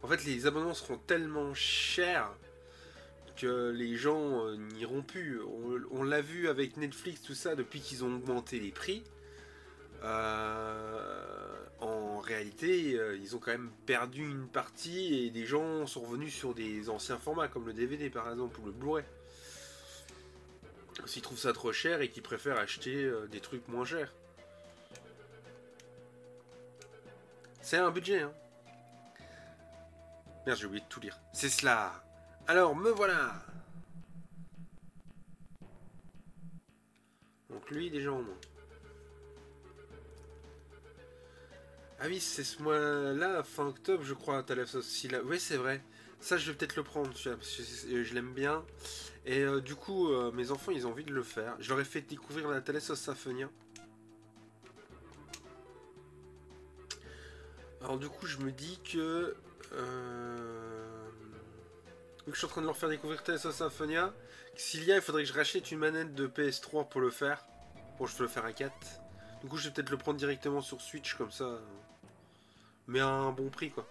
en fait les abonnements seront tellement chers que les gens n'iront plus. On l'a vu avec Netflix, tout ça, depuis qu'ils ont augmenté les prix. En réalité, ils ont quand même perdu une partie et des gens sont revenus sur des anciens formats comme le DVD par exemple ou le Blu-ray. S'ils trouvent ça trop cher et qu'ils préfèrent acheter des trucs moins chers. C'est un budget, hein. Merde, j'ai oublié de tout lire. C'est cela. Alors, me voilà. Donc lui, déjà en moins. Ah oui, c'est ce mois-là, fin octobre, je crois, Talos aussi là. Oui, c'est vrai. Ça, je vais peut-être le prendre, tu vois, parce que je l'aime bien. Et du coup, mes enfants, ils ont envie de le faire. Je leur ai fait découvrir la Talos Symphonia. Alors du coup, je me dis que... vu que je suis en train de leur faire découvrir Talos Symphonia, s'il y a, il faudrait que je rachète une manette de PS3 pour le faire. Bon, je peux le faire à 4. Du coup, je vais peut-être le prendre directement sur Switch, comme ça. Mais à un bon prix, quoi.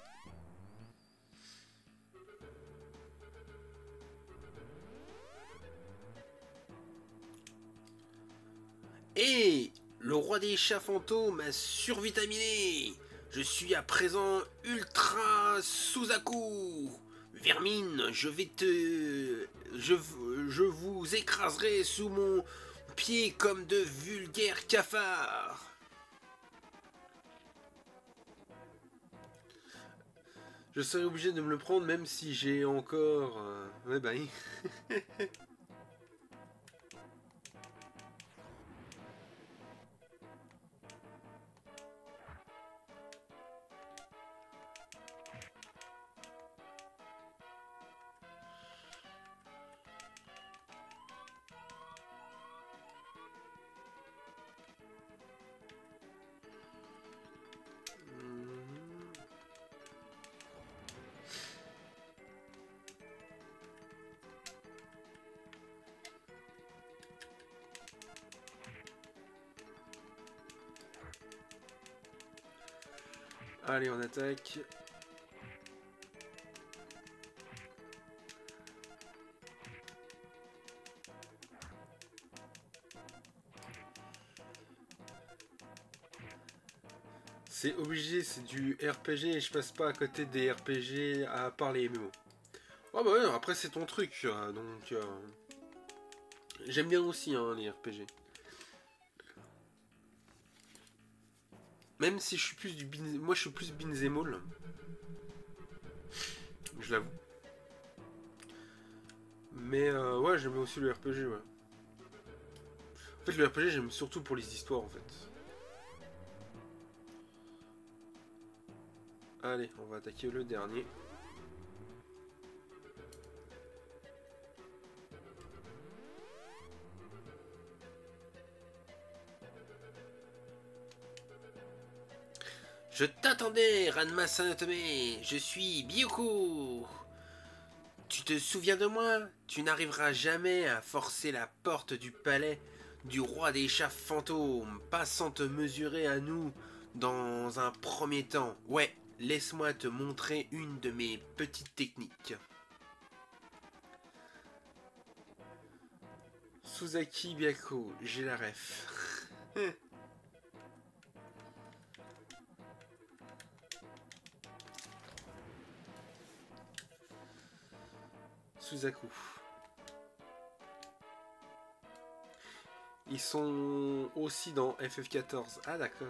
Et le roi des chats fantômes a survitaminé. Je suis à présent ultra sous à coup. Vermine, je vais te... Je vous écraserai sous mon pied comme de vulgaires cafards. Je serai obligé de me le prendre même si j'ai encore... Ouais bah oui. Allez, on attaque. C'est obligé, c'est du RPG et je passe pas à côté des RPG à part les MMO. Oh bah ouais, après c'est ton truc, donc... J'aime bien aussi hein, les RPG. Même si je suis plus du moi je suis plus beat'em all. Je l'avoue. Mais ouais, j'aime aussi le RPG, ouais. En fait, le RPG, j'aime surtout pour les histoires, en fait. Allez, on va attaquer le dernier. Je t'attendais, Ranma Sanotome. Je suis Byuko. Tu te souviens de moi? Tu n'arriveras jamais à forcer la porte du palais du roi des chats fantômes, pas sans te mesurer à nous dans un premier temps. Ouais, laisse-moi te montrer une de mes petites techniques. Suzaki Byako, j'ai la ref. Suzaku. Ils sont aussi dans FF14. Ah d'accord.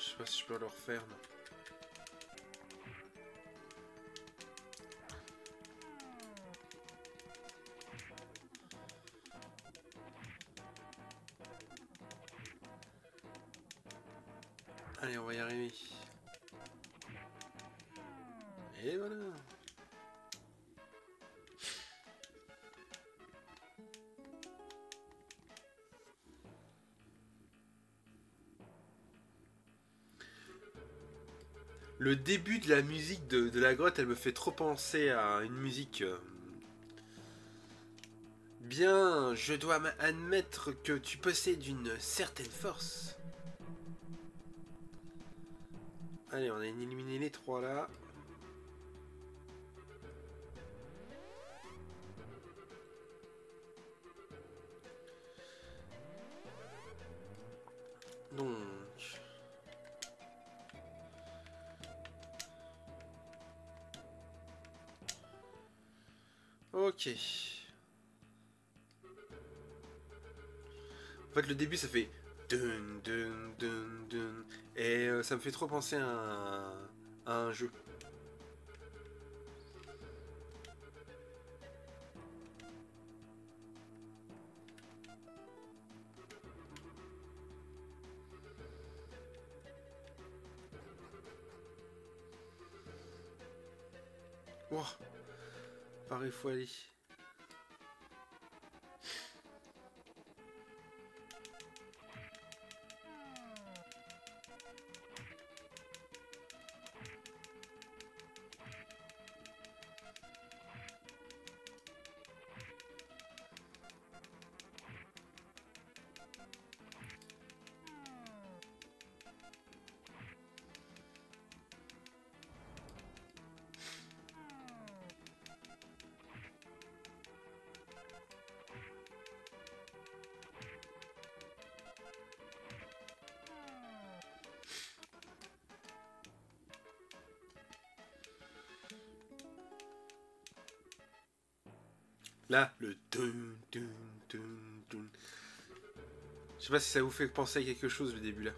Je sais pas si je peux le refaire. Non. Allez, on va y arriver. Et voilà. Le début de la musique de la grotte, elle me fait trop penser à une musique... Bien, je dois admettre que tu possèdes une certaine force. Allez, on a éliminé les trois là. Donc... Ok. En fait, le début, ça fait... Dun, dun, dun, dun. Et ça me fait trop penser à un jeu. Wow. Par il faut aller. Là, le dun, dun, dun, dun. Je sais pas si ça vous fait penser à quelque chose le début là.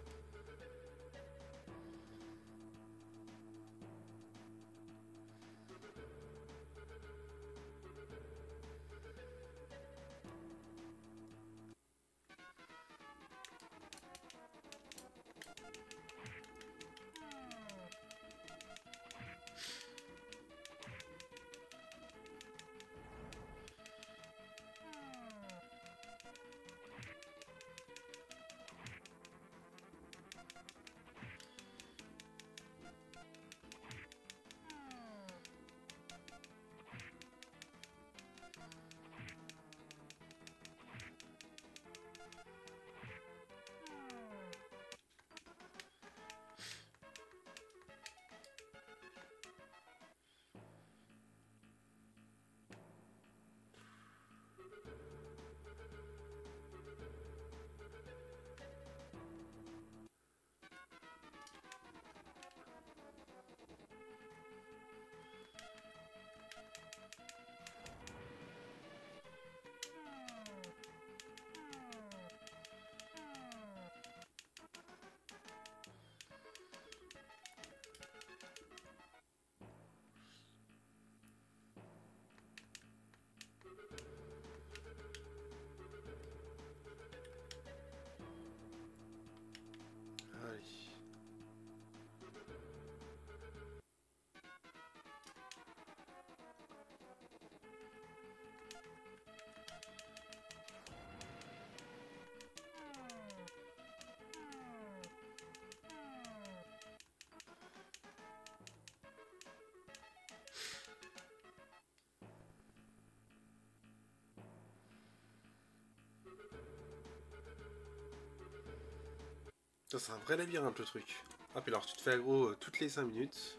C'est un vrai labyrinthe le truc. Ah, puis alors tu te fais aggro toutes les 5 minutes.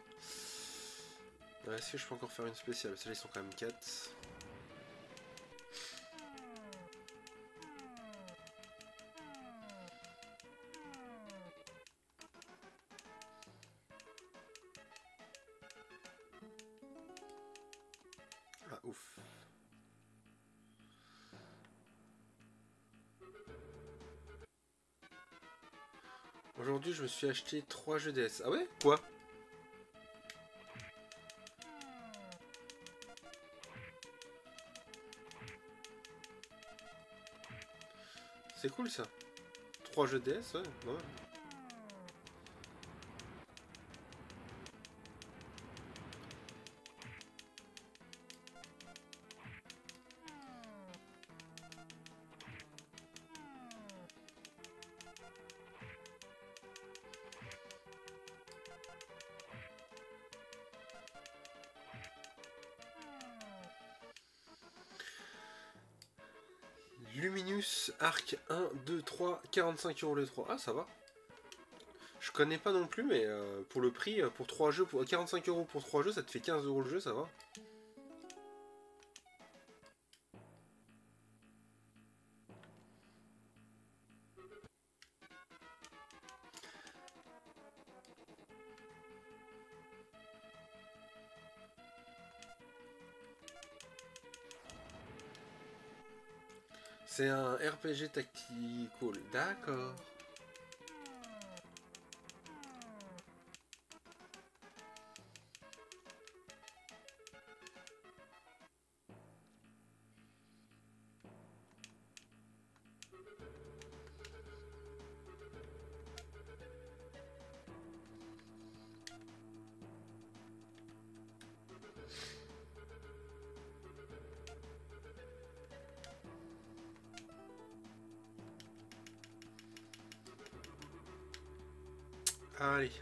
Est-ce que je peux encore faire une spéciale? Celles-là ils sont quand même 4. Ah ouf. Aujourd'hui je me suis acheté 3 jeux DS. Ah ouais? Quoi? C'est cool ça. 3 jeux DS, ouais, ouais. Luminous Arc 1, 2, 3, 45 € les 3. Ah, ça va. Je connais pas non plus, mais pour le prix, pour 3 jeux, pour 45 € pour 3 jeux, ça te fait 15 € le jeu, ça va. C'est un RPG tactical, d'accord. Allez.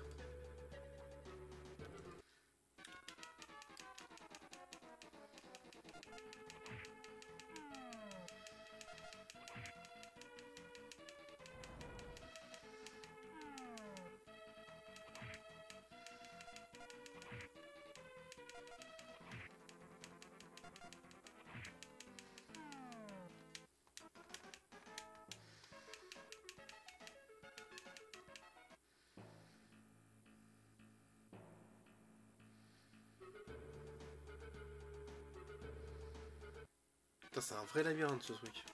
C'est un vrai labyrinthe ce truc.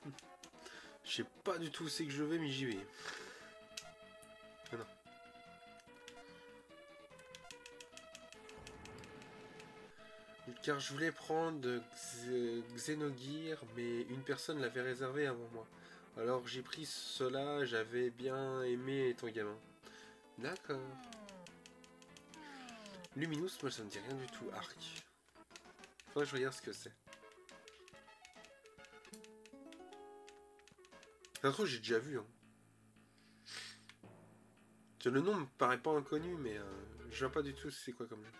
Je sais pas du tout où c'est que je vais, mais j'y vais. Ah non. Car je voulais prendre Xenogear, mais une personne l'avait réservé avant moi. Alors j'ai pris cela, j'avais bien aimé étant gamin. D'accord. Luminous, moi ça me dit rien du tout. Arc. Faudrait que je regarde ce que c'est. Ça se trouve, j'ai déjà vu. Hein. Le nom me paraît pas inconnu, mais je vois pas du tout c'est quoi comme jeu.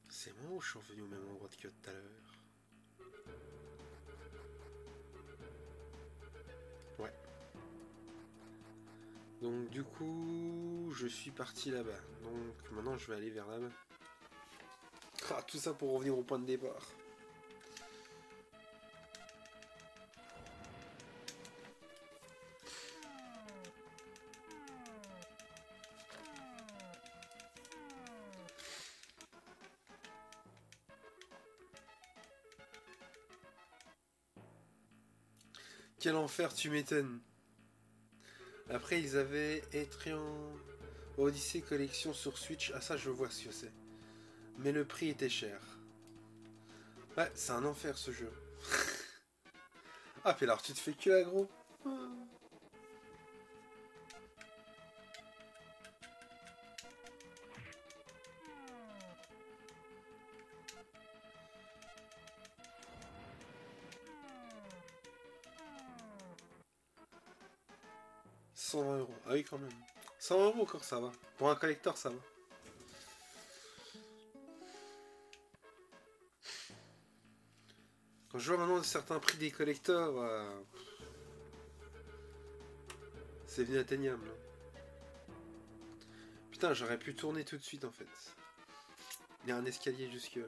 C'est moi ou je suis revenu au même endroit que tout à l'heure? Ouais. Donc du coup, je suis parti là-bas. Donc maintenant, je vais aller vers là-bas. Ah, tout ça pour revenir au point de départ. Quel enfer, tu m'étonnes. Après, ils avaient Etrian Odyssey Collection sur Switch. Ah, ça, je vois ce que c'est. Mais le prix était cher. Ouais, c'est un enfer ce jeu. Ah, puis alors tu te fais que aggro. 120 €. Ah oui, quand même. 100 € encore, ça va. Pour un collector, ça va. Quand je vois maintenant certains prix des collectors, c'est inatteignable. Putain, j'aurais pu tourner tout de suite en fait. Il y a un escalier jusque là.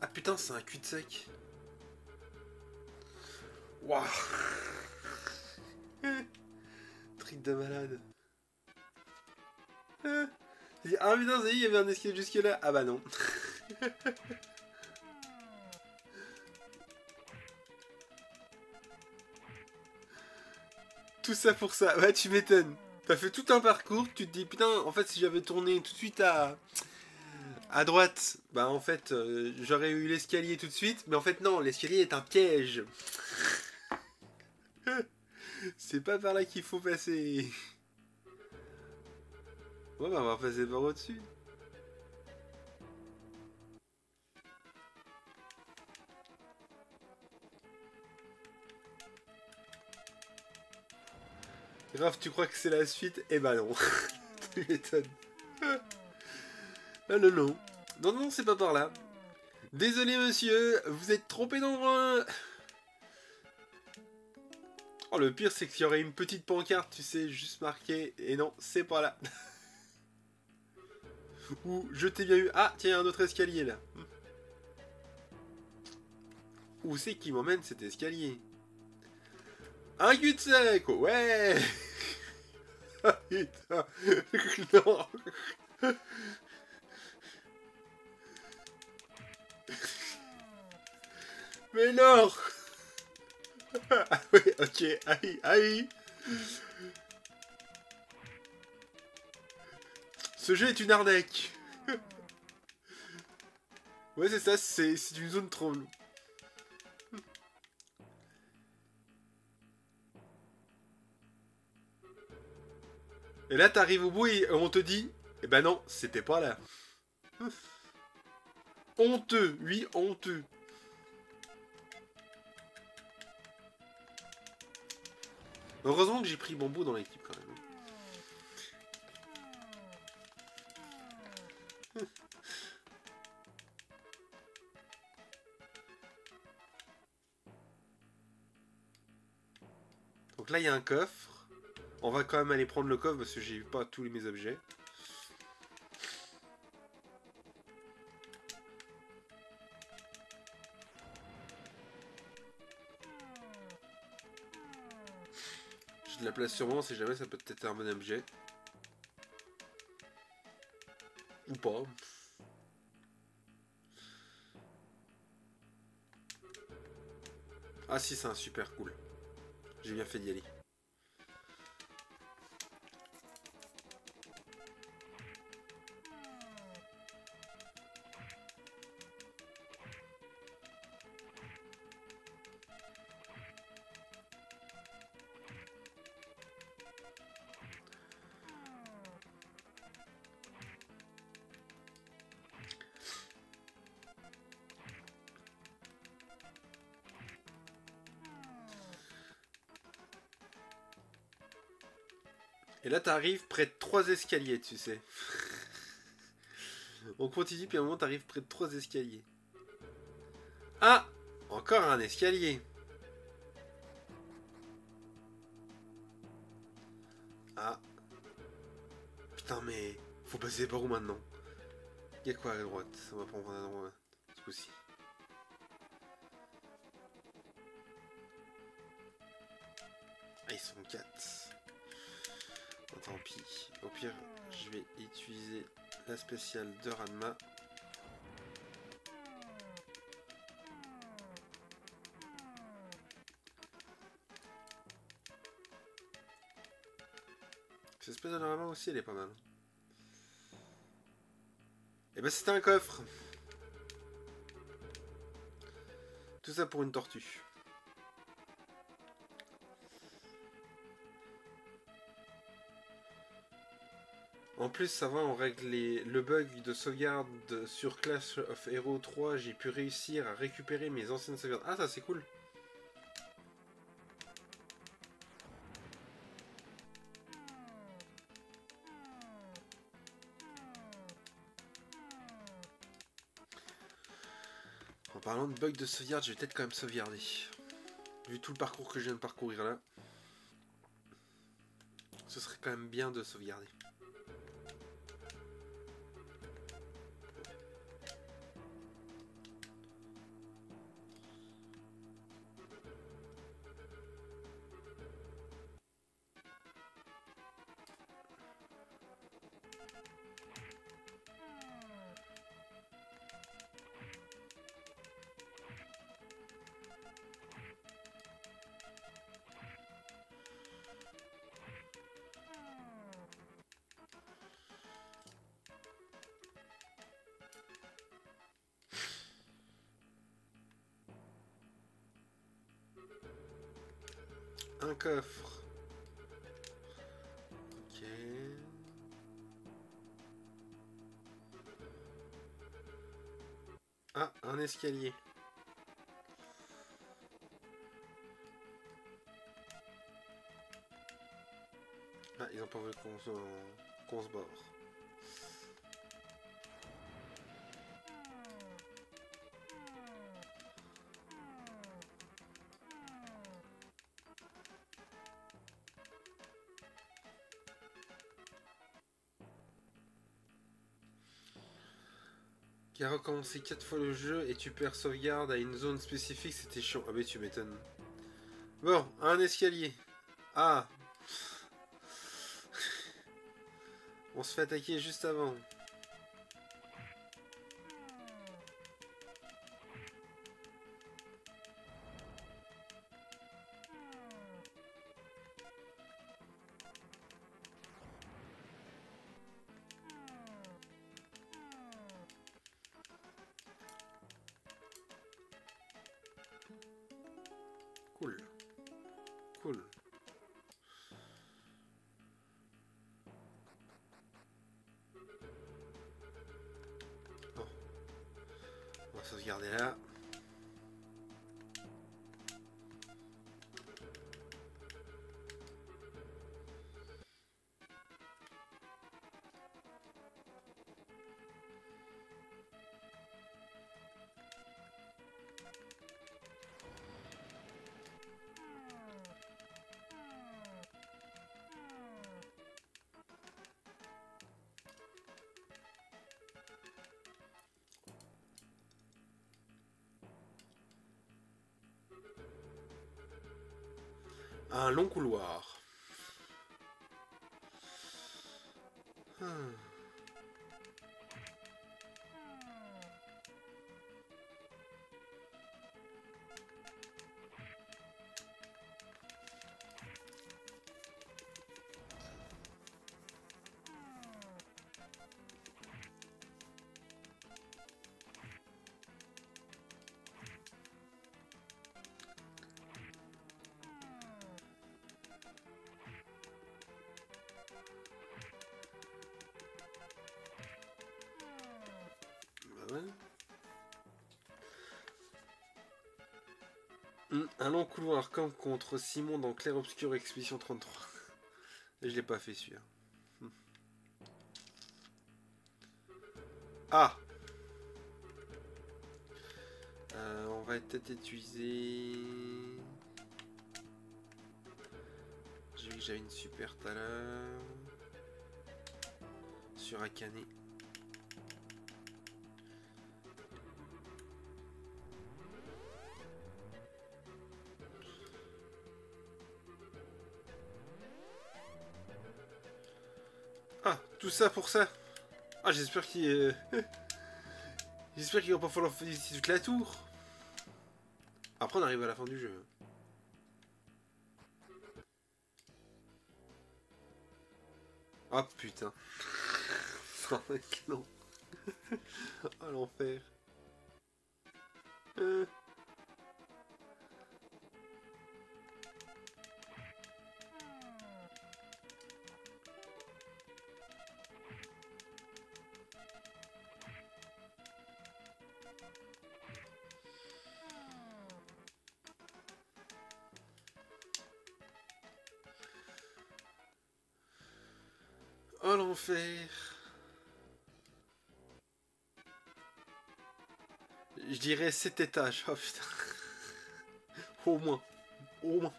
Ah putain, c'est un cul-de-sac. Waouh. Truc de malade. Ah putain, ça y est, il y avait un escalier jusque là. Ah bah non. Tout ça pour ça. Ouais, tu m'étonnes. T'as fait tout un parcours, tu te dis putain, en fait si j'avais tourné tout de suite à droite, bah en fait j'aurais eu l'escalier tout de suite, mais en fait non, l'escalier est un piège. C'est pas par là qu'il faut passer. Ouais, bah on va passer par au-dessus. Grave, tu crois que c'est la suite? Eh bah non. Tu m'étonnes. Ah non, non. Non, non, c'est pas par là. Désolé monsieur, vous êtes trompé d'endroit. Oh, le pire, c'est qu'il y aurait une petite pancarte, tu sais, juste marqué. Et non, c'est pas là. Ou je t'ai bien eu. Ah, tiens, il y a un autre escalier là. Où c'est qui m'emmène cet escalier? Un cul-de-sac. Ouais. Ah putain. Non. Mais non. Ah oui, ok, aïe, aïe. Ce jeu est une arnaque. Ouais, c'est ça, c'est une zone troll. Et là, t'arrives au bout et on te dit, eh ben non, c'était pas là. Honteux, oui, honteux. Heureusement que j'ai pris Bambou dans l'équipe quand même. Donc là, il y a un coffre. On va quand même aller prendre le coffre parce que j'ai eu pas tous mes objets. J'ai de la place sur moi, on sait jamais, ça peut être un bon objet. Ou pas. Ah si, c'est un super cool. J'ai bien fait d'y aller. Et là, t'arrives près de 3 escaliers, tu sais. On continue, puis à un moment, t'arrives près de 3 escaliers. Ah! Encore un escalier. Ah. Putain, mais... Faut passer par où maintenant? Y'a quoi à droite? On va prendre à droite. Ce coup-ci. Ah, ils sont 4. Bon, tant pis. Au pire, je vais utiliser la spéciale de Ranma. Cette spéciale de Ranma aussi, elle est pas mal. Et ben c'était un coffre. Tout ça pour une tortue. En plus, ça va, on règle le bug de sauvegarde sur Clash of Heroes 3. J'ai pu réussir à récupérer mes anciennes sauvegardes. Ah, ça c'est cool. En parlant de bug de sauvegarde, je vais peut-être quand même sauvegarder. Vu tout le parcours que je viens de parcourir là, ce serait quand même bien de sauvegarder. Un coffre. Ok. Ah, un escalier. Ah, ils ont pas voulu qu'on se barre. Qui a recommencé 4 fois le jeu et tu perds sauvegarde à une zone spécifique, c'était chiant. Ah mais tu m'étonnes. Bon, un escalier. Ah, on se fait attaquer juste avant. Cool. Cool. Bon. On va sauvegarder là. Un long couloir. Hmm. Bah ouais. Un long couloir comme contre Simon dans Clair Obscur Expédition 33. Et je l'ai pas fait celui-là. Ah, on va peut-être utiliser... J'ai vu que j'avais une super tout à l'heure. Sur Akane. Tout ça pour ça. Ah, j'espère qu'il... J'espère qu'il va pas falloir faire toute la tour. Après, on arrive à la fin du jeu. Ah, putain. Oh, mec, non. Oh, l'enfer. Oh, l'enfer. Je dirais 7 étages. Oh, putain. Au moins. Au moins.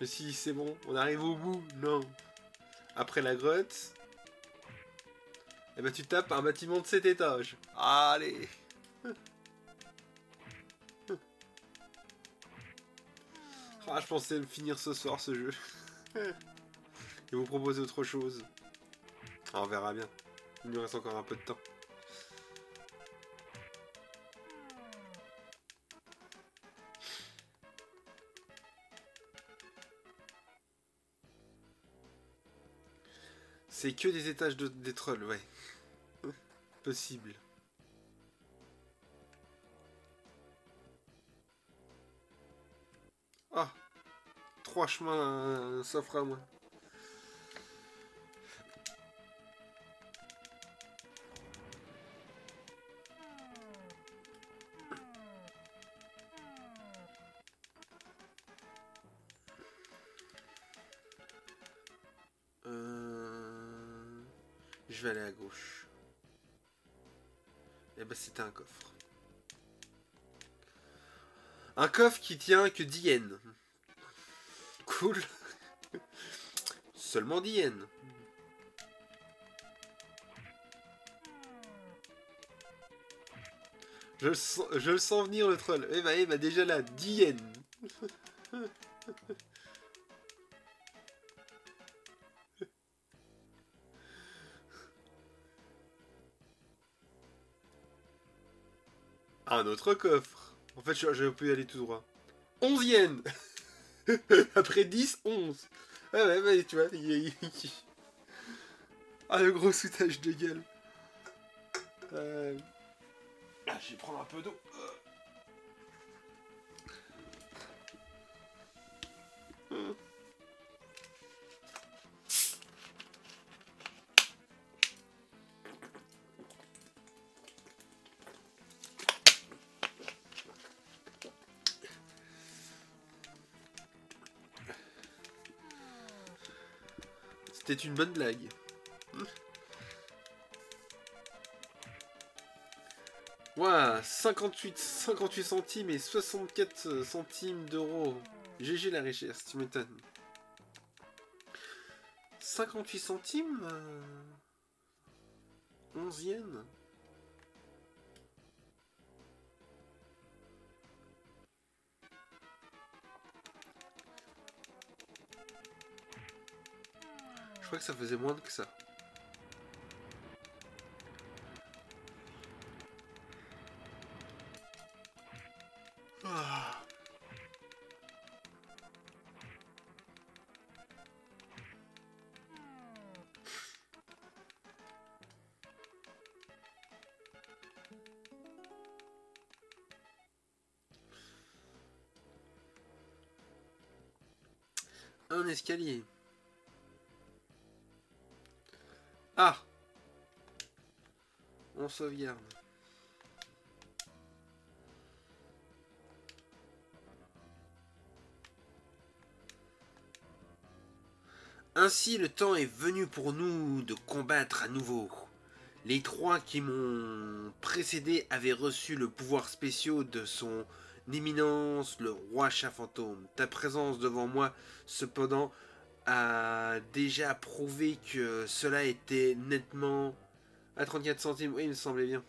Mais si, c'est bon. On arrive au bout. Non. Après la grotte... Eh ben, tu tapes un bâtiment de 7 étages. Allez. Ah, je pensais le finir ce soir, ce jeu. Et vous proposer autre chose. Ah, on verra bien. Il nous reste encore un peu de temps. C'est que des étages des trolls, ouais. Possible. Ah, 3 chemins s'offrent à moi. Je vais aller à gauche. Et ben c'était un coffre. Un coffre qui tient que 10 yens. Cool. Seulement 10 yens. Je le sens venir le troll. Eh ben déjà là, 10 yens. Un autre coffre. En fait, j'aurais pu y aller tout droit. 11 yens. Après 10, 11. Ah ouais, tu vois. Ah, le gros soutage de gueule. Ah, je vais prendre un peu d'eau. C'était une bonne blague. Ouah, 58 centimes et 64 centimes d'euros. GG la richesse, tu m'étonnes. 58 centimes 11 yens. Je crois que ça faisait moins que ça. Ah. Un escalier. Ah! On sauvegarde. Ainsi, le temps est venu pour nous de combattre à nouveau. Les trois qui m'ont précédé avaient reçu le pouvoir spécial de son éminence, le roi chat fantôme. Ta présence devant moi, cependant, a déjà prouvé que cela était nettement... À 34 centimes, oui, il me semblait bien.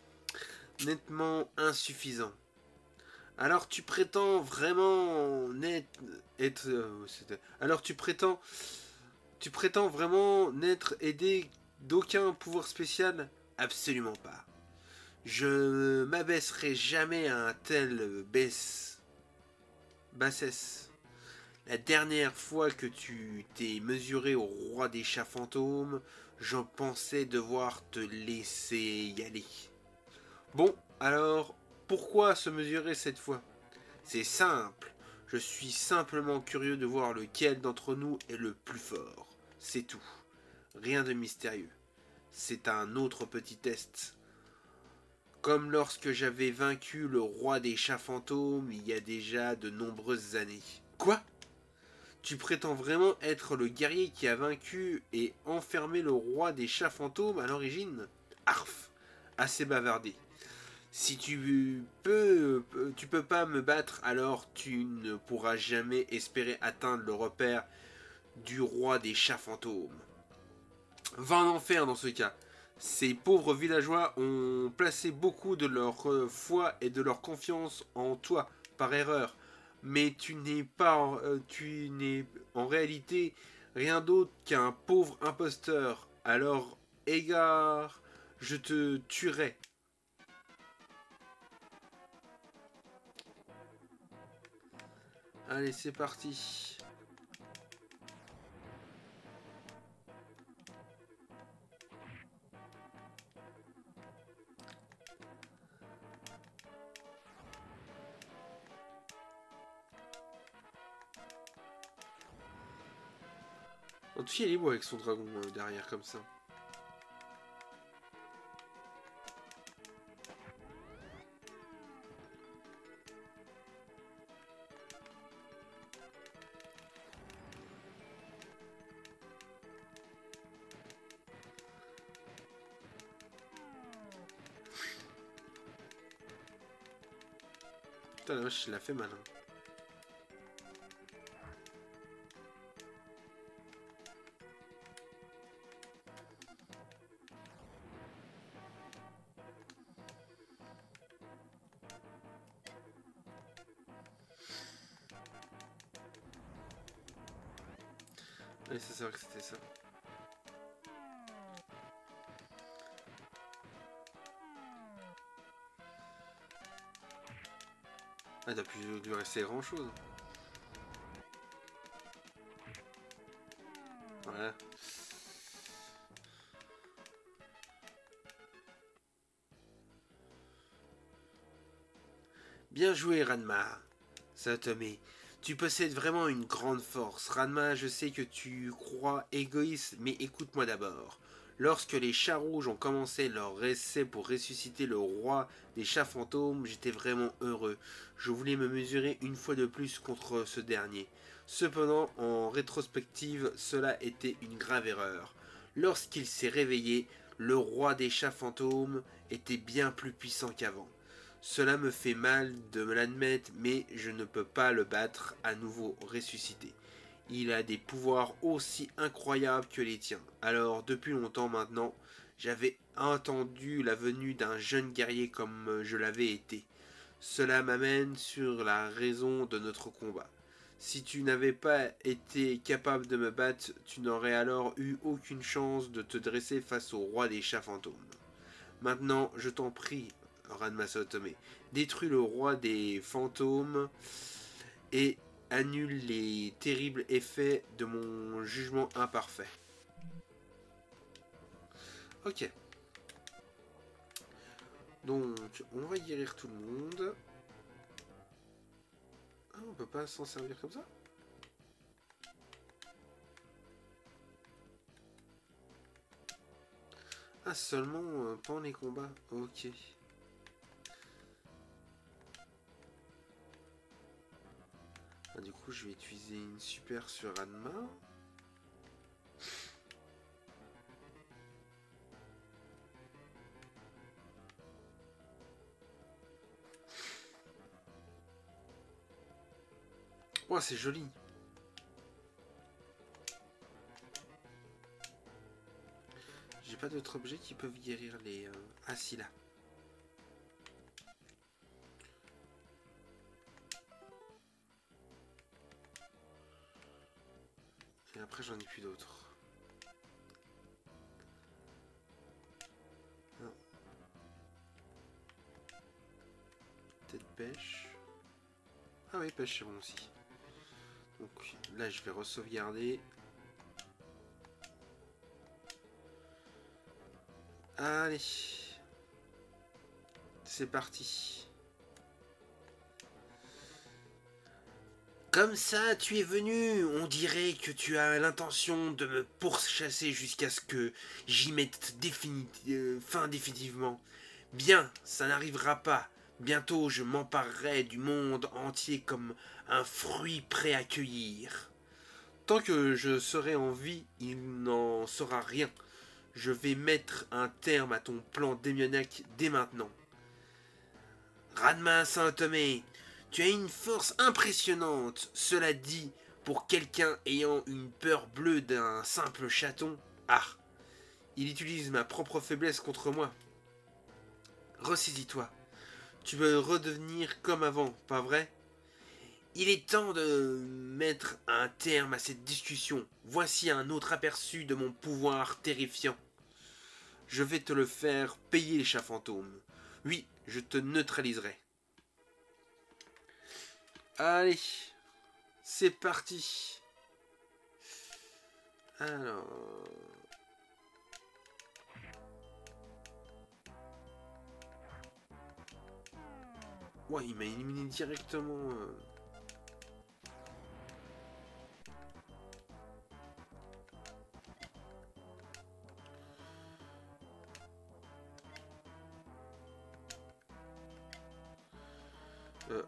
Nettement insuffisant. Alors tu prétends vraiment être... alors tu prétends Tu prétends vraiment n'être aidé d'aucun pouvoir spécial? Absolument pas. Je m'abaisserai jamais à un tel bassesse. La dernière fois que tu t'es mesuré au roi des chats fantômes, j'en pensais devoir te laisser y aller. Bon, alors, pourquoi se mesurer cette fois? C'est simple. Je suis simplement curieux de voir lequel d'entre nous est le plus fort. C'est tout. Rien de mystérieux. C'est un autre petit test. Comme lorsque j'avais vaincu le roi des chats fantômes il y a déjà de nombreuses années. Quoi? Tu prétends vraiment être le guerrier qui a vaincu et enfermé le roi des chats fantômes à l'origine? Arf! Assez bavardé. Si tu peux pas me battre, alors tu ne pourras jamais espérer atteindre le repère du roi des chats fantômes. Va en enfer dans ce cas. Ces pauvres villageois ont placé beaucoup de leur foi et de leur confiance en toi par erreur. Mais tu n'es en réalité rien d'autre qu'un pauvre imposteur. Alors, égare, je te tuerai. Allez, c'est parti. En tout cas, il est beau avec son dragon derrière comme ça. Putain, la vache, il a fait mal. Hein. Oui, c'est vrai que c'était ça. Ah, il a pu lui rester grand chose. Voilà. Bien joué, Ranma. Satomé. Tu possèdes vraiment une grande force. Ranma, je sais que tu crois égoïste, mais écoute-moi d'abord. Lorsque les chats rouges ont commencé leur essai pour ressusciter le roi des chats fantômes, j'étais vraiment heureux. Je voulais me mesurer une fois de plus contre ce dernier. Cependant, en rétrospective, cela était une grave erreur. Lorsqu'il s'est réveillé, le roi des chats fantômes était bien plus puissant qu'avant. Cela me fait mal de me l'admettre, mais je ne peux pas le battre à nouveau ressuscité. Il a des pouvoirs aussi incroyables que les tiens. Alors, depuis longtemps maintenant, j'avais attendu la venue d'un jeune guerrier comme je l'avais été. Cela m'amène sur la raison de notre combat. Si tu n'avais pas été capable de me battre, tu n'aurais alors eu aucune chance de te dresser face au roi des chats fantômes. Maintenant, je t'en prie, Ranma Saotome, détruis le roi des fantômes et annule les terribles effets de mon jugement imparfait. Ok. Donc, on va guérir tout le monde. Ah, on peut pas s'en servir comme ça? Ah, seulement pendant les combats. Ok. Ah, du coup, je vais utiliser une super sur Ranma. Oh, c'est joli. J'ai pas d'autres objets qui peuvent guérir les... Ah si, là. Et après, j'en ai plus d'autres. pêche. Ah oui, pêche, c'est bon aussi. Donc là, je vais re-sauvegarder. Allez. C'est parti. Comme ça, tu es venu. On dirait que tu as l'intention de me pourchasser jusqu'à ce que j'y mette fin définitivement. Bien, ça n'arrivera pas. Bientôt, je m'emparerai du monde entier comme un fruit prêt à cueillir. Tant que je serai en vie, il n'en sera rien. Je vais mettre un terme à ton plan démoniaque dès maintenant. Radma Saint-Thomé, tu as une force impressionnante. Cela dit, pour quelqu'un ayant une peur bleue d'un simple chaton, ah, il utilise ma propre faiblesse contre moi. Ressaisis-toi. Tu veux redevenir comme avant, pas vrai? Il est temps de mettre un terme à cette discussion. Voici un autre aperçu de mon pouvoir terrifiant. Je vais te le faire payer, les chats fantômes. Oui, je te neutraliserai. Allez, c'est parti. Alors... Ouais, il m'a éliminé directement...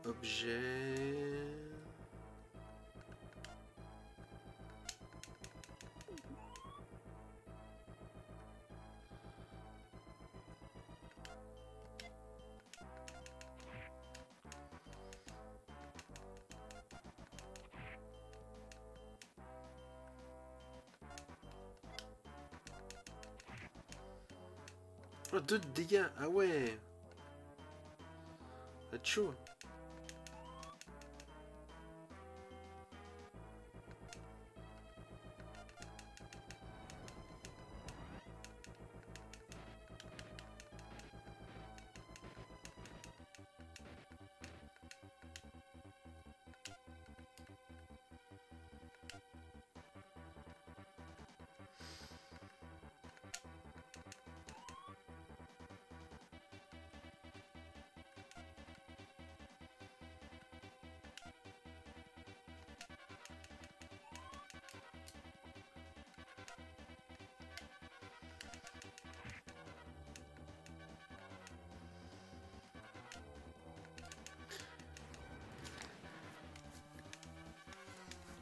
objet... Oh, 2 de dégâts, ah ouais. Ça va être chaud.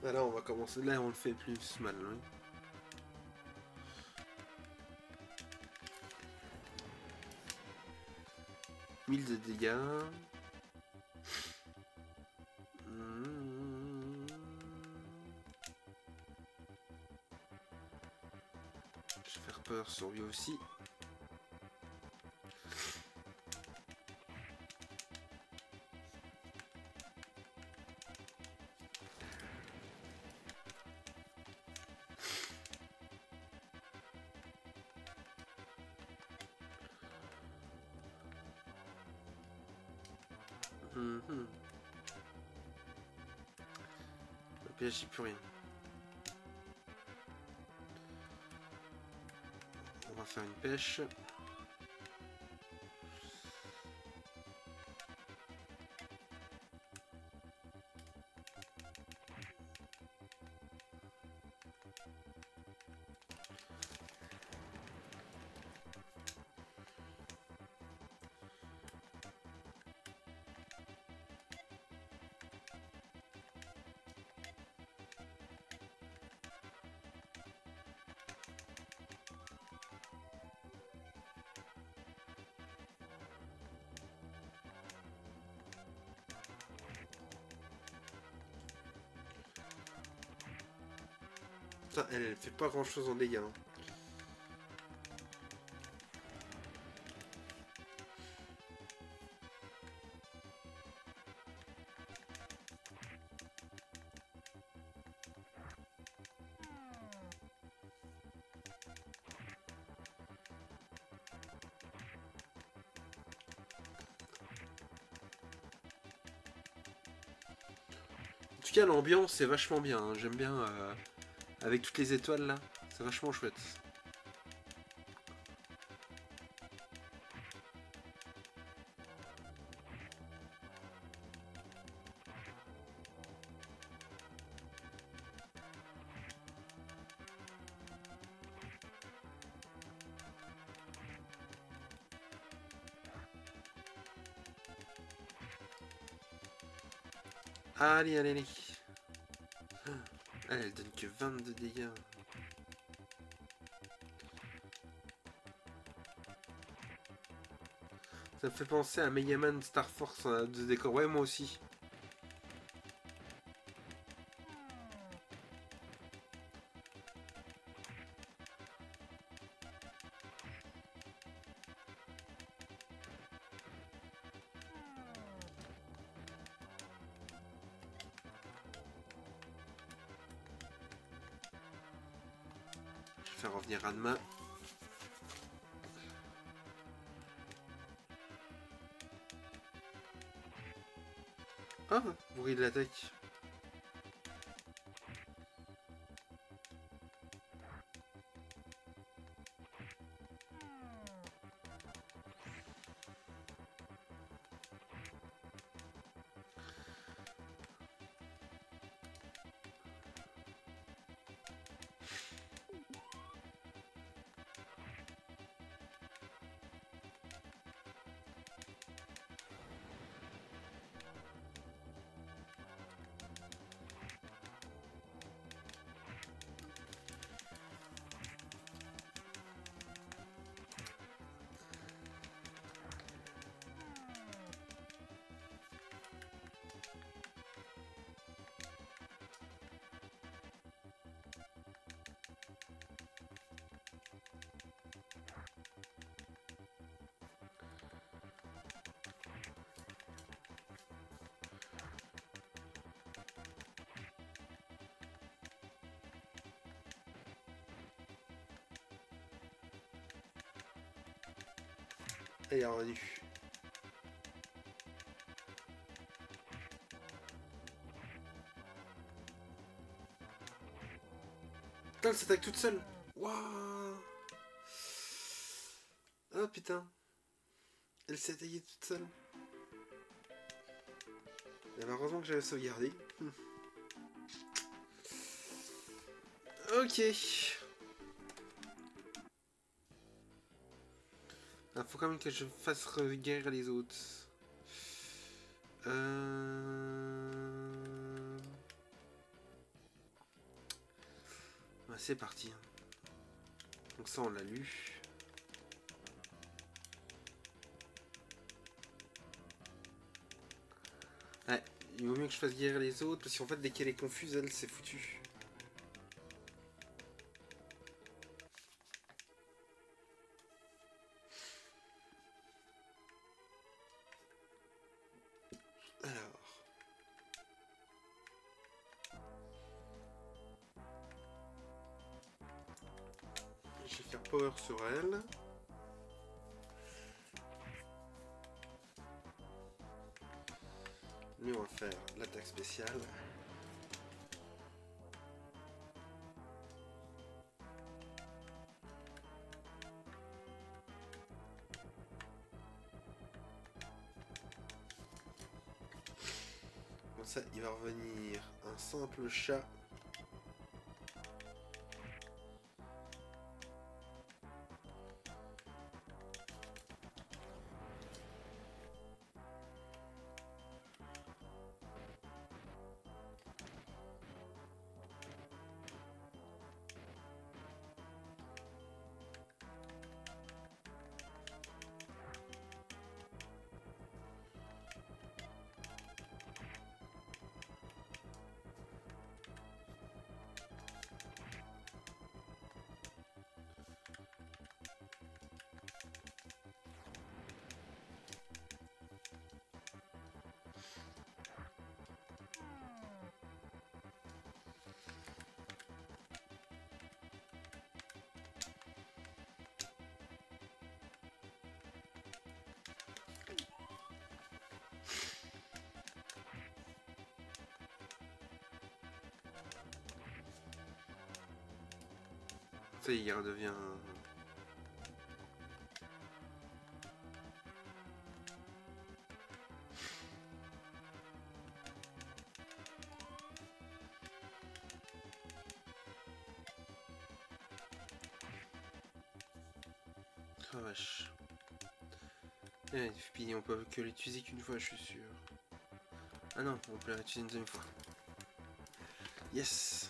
Là, on va commencer. Là, on le fait plus mal. Hein. Mille de dégâts. Je vais faire peur sur lui aussi. Le piège, j'ai plus rien. On va faire une pêche. Putain, elle fait pas grand chose en dégâts. Hein. En tout cas, l'ambiance est vachement bien. Hein. J'aime bien avec toutes les étoiles là. C'est vachement chouette. Allez, allez, allez. Elle donne que 22 dégâts. Ça me fait penser à Megaman Star Force de décor. Ouais, moi aussi. Je vais faire revenir Ranma. Ah, bruit de l'attaque. Elle est revenue. Putain, elle s'attaque toute seule. Waouh. Oh putain. Elle s'est attaquée toute seule. Et malheureusement que j'avais sauvegardé. Ok. Il faut quand même que je fasse guérir les autres. Ouais, c'est parti. Donc ça on l'a lu. Ouais, il vaut mieux que je fasse guérir les autres parce qu'en fait dès qu'elle est confuse, elle c'est foutu. Je vais faire power sur elle. Lui on va faire l'attaque spéciale. Comme ça il va revenir un simple chat. Ça y est, il redevient... Oh vache. Eh, puis on peut que l'utiliser qu'une fois, je suis sûr. Ah non, on peut l'utiliser une deuxième fois. Yes.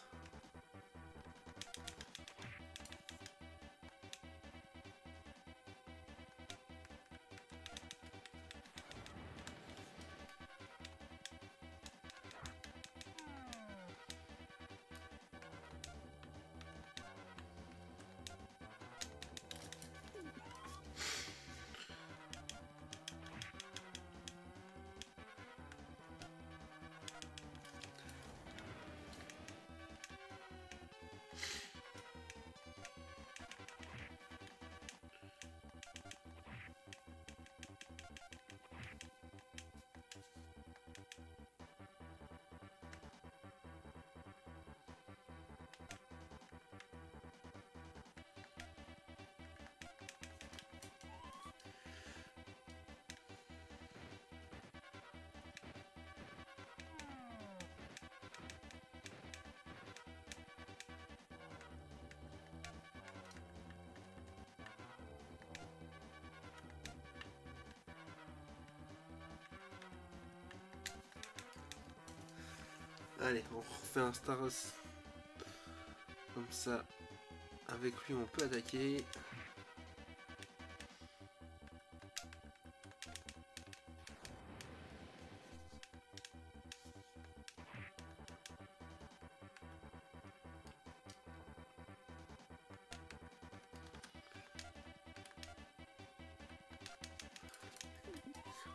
Allez, on refait un Staros. Comme ça, avec lui on peut attaquer.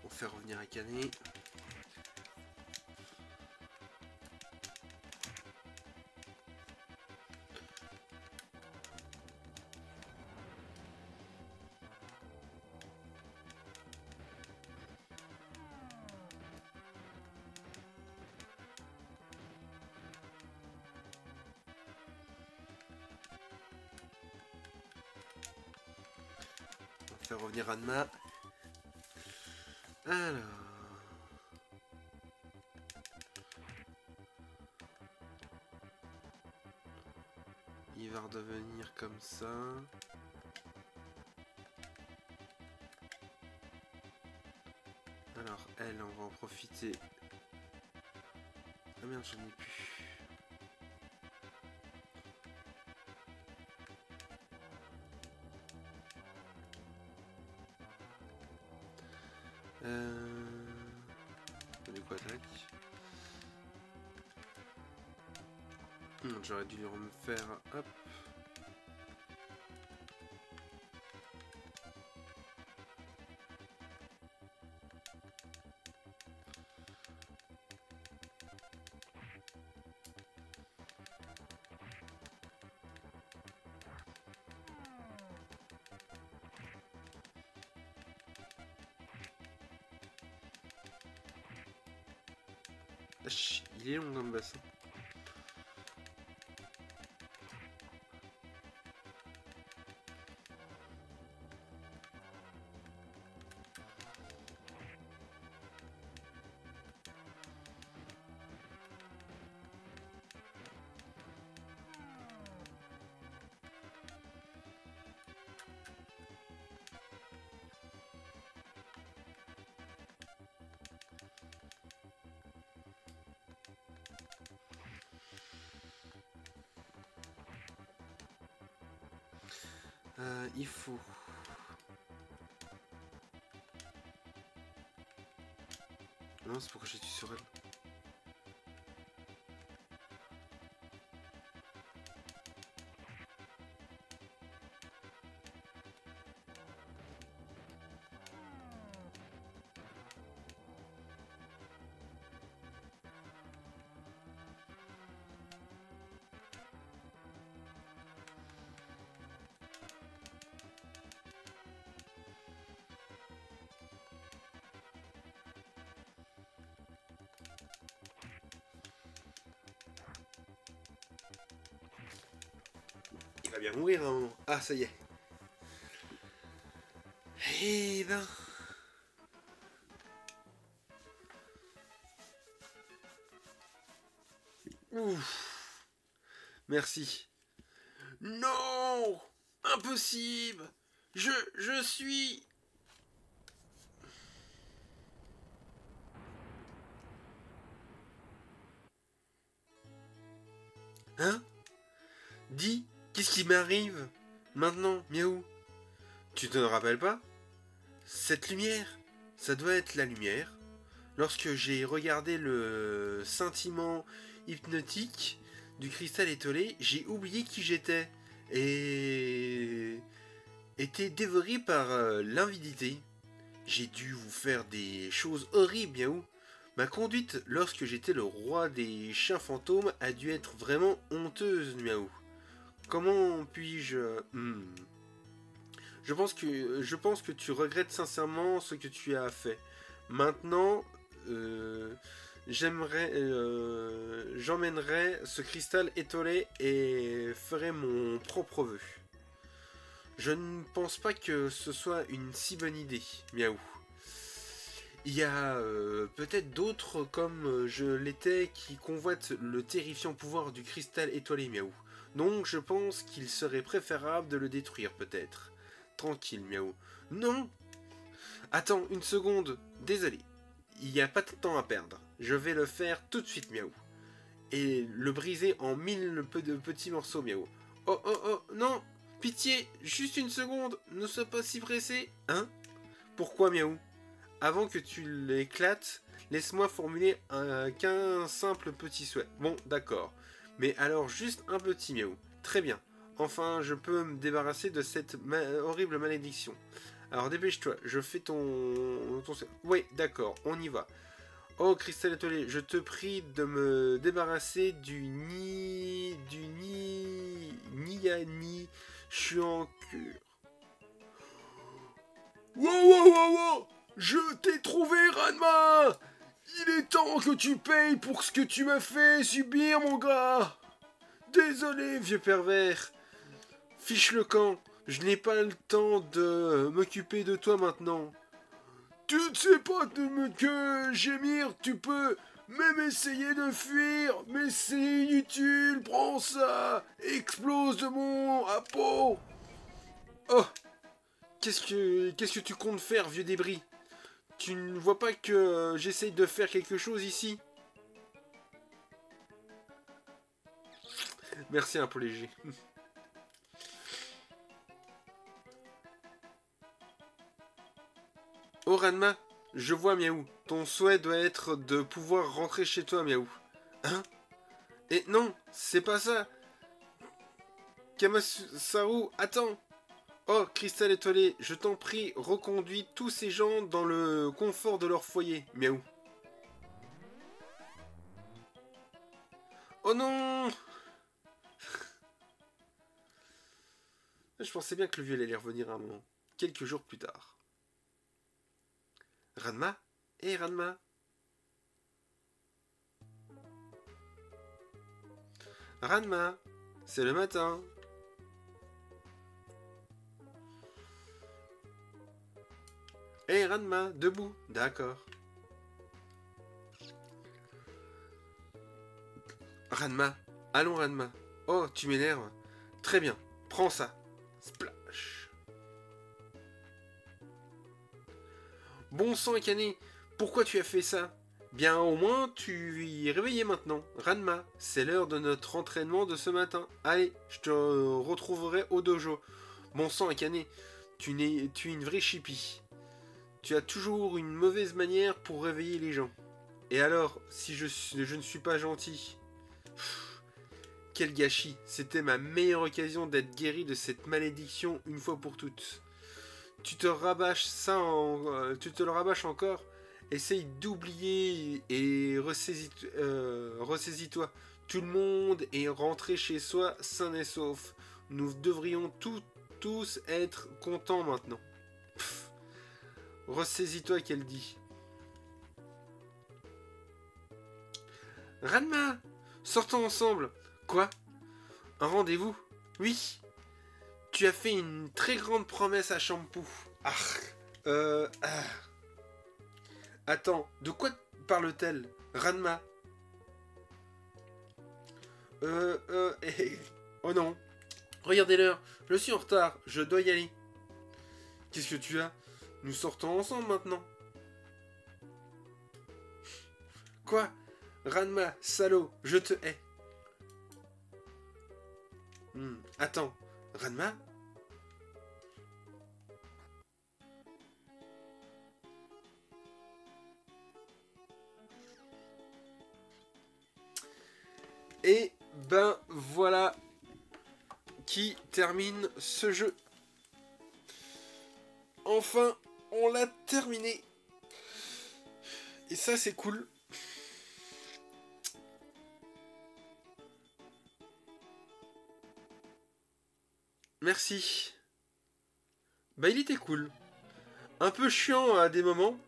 On fait revenir Akane. On fait revenir Anma. Alors... il va redevenir comme ça. Alors elle, on va en profiter. Ah merde, j'en ai plus. Du coup, attaque. J'aurais dû lui refaire. Hop. Il est long dans le bassin. Il faut... Non, c'est pourquoi j'ai tué sur elle. va bien mourir à un moment. Ah, ça y est. Eh ben... Ouf. Merci. Non! Impossible! Je suis... Hein? Dis, qu'est-ce qui m'arrive? Maintenant, miaou. Tu te rappelles pas? Cette lumière, ça doit être la lumière. Lorsque j'ai regardé le scintillement hypnotique du cristal étoilé, j'ai oublié qui j'étais et été dévoré par l'invidité. J'ai dû vous faire des choses horribles, miaou. Ma conduite lorsque j'étais le roi des chiens fantômes a dû être vraiment honteuse, miaou. Comment puis-je... Je pense que tu regrettes sincèrement ce que tu as fait. Maintenant, j'emmènerai ce cristal étoilé et ferai mon propre vœu. Je ne pense pas que ce soit une si bonne idée, miaou. Il y a peut-être d'autres comme je l'étais qui convoitent le terrifiant pouvoir du cristal étoilé, miaou. Donc je pense qu'il serait préférable de le détruire peut-être. Tranquille, miaou. Non! Attends une seconde, désolé. Il n'y a pas de temps à perdre. Je vais le faire tout de suite, miaou. Et le briser en 1000 petits morceaux, miaou. Oh oh oh, non! Pitié, juste une seconde, ne sois pas si pressé. Hein? Pourquoi, miaou? Avant que tu l'éclates, laisse-moi formuler qu'un simple petit souhait. Bon, d'accord. Mais alors juste un petit miaou. Très bien. Enfin, je peux me débarrasser de cette horrible malédiction. Alors dépêche-toi, je fais ton... Oui, d'accord, on y va. Oh, cristal étoilé, je te prie de me débarrasser du Niani. Je suis en cure. Wow, wow, wow, wow! Je t'ai trouvé, Ranma! Il est temps que tu payes pour ce que tu m'as fait subir, mon gars! Désolé, vieux pervers. Fiche le camp, je n'ai pas le temps de m'occuper de toi maintenant. Tu ne sais pas que gémir, tu peux même essayer de fuir, mais c'est inutile, prends ça, explose de mon peau. Oh, qu'est-ce que tu comptes faire, vieux débris? Tu ne vois pas que j'essaye de faire quelque chose ici? Merci, un peu léger. Oh Ranma, je vois Miaou. Ton souhait doit être de pouvoir rentrer chez toi, Miaou. Hein? Et non, c'est pas ça. Kamasaru, attends. Oh, cristal étoilé, je t'en prie, reconduis tous ces gens dans le confort de leur foyer, Miaou. Oh non! Je pensais bien que le vieux allait revenir un moment. Quelques jours plus tard. Ranma? Hé Ranma? Ranma? C'est le matin. Hé Ranma, debout. D'accord. Ranma. Allons Ranma. Oh, tu m'énerves. Très bien. Prends ça. Splash. Bon sang, Akane, pourquoi tu as fait ça? Bien, au moins, tu y es réveillé maintenant. Ranma, c'est l'heure de notre entraînement de ce matin. Allez, je te retrouverai au dojo. Bon sang, Akane, tu es une vraie chippie. Tu as toujours une mauvaise manière pour réveiller les gens. Et alors, si je ne suis pas gentil? Quel gâchis. C'était ma meilleure occasion d'être guéri de cette malédiction une fois pour toutes. Tu te le rabâches encore? Essaye d'oublier et ressaisis-toi. Tout le monde est rentré chez soi sain et sauf. Nous devrions tous être contents maintenant. Ressaisis-toi, qu'elle dit. Ranma, sortons ensemble. Quoi? Un rendez-vous? Oui. Tu as fait une très grande promesse à Shampoo. Ah. Ah. Attends, de quoi parle-t-elle? Ranma. Oh non. Regardez l'heure, je suis en retard, je dois y aller. Qu'est-ce que tu as? Nous sortons ensemble maintenant. Quoi? Ranma, salaud, je te hais. Attends, Ranma? Et ben voilà qui termine ce jeu. Enfin, on l'a terminé. Et ça, c'est cool. Merci. Bah, il était cool. Un peu chiant à des moments,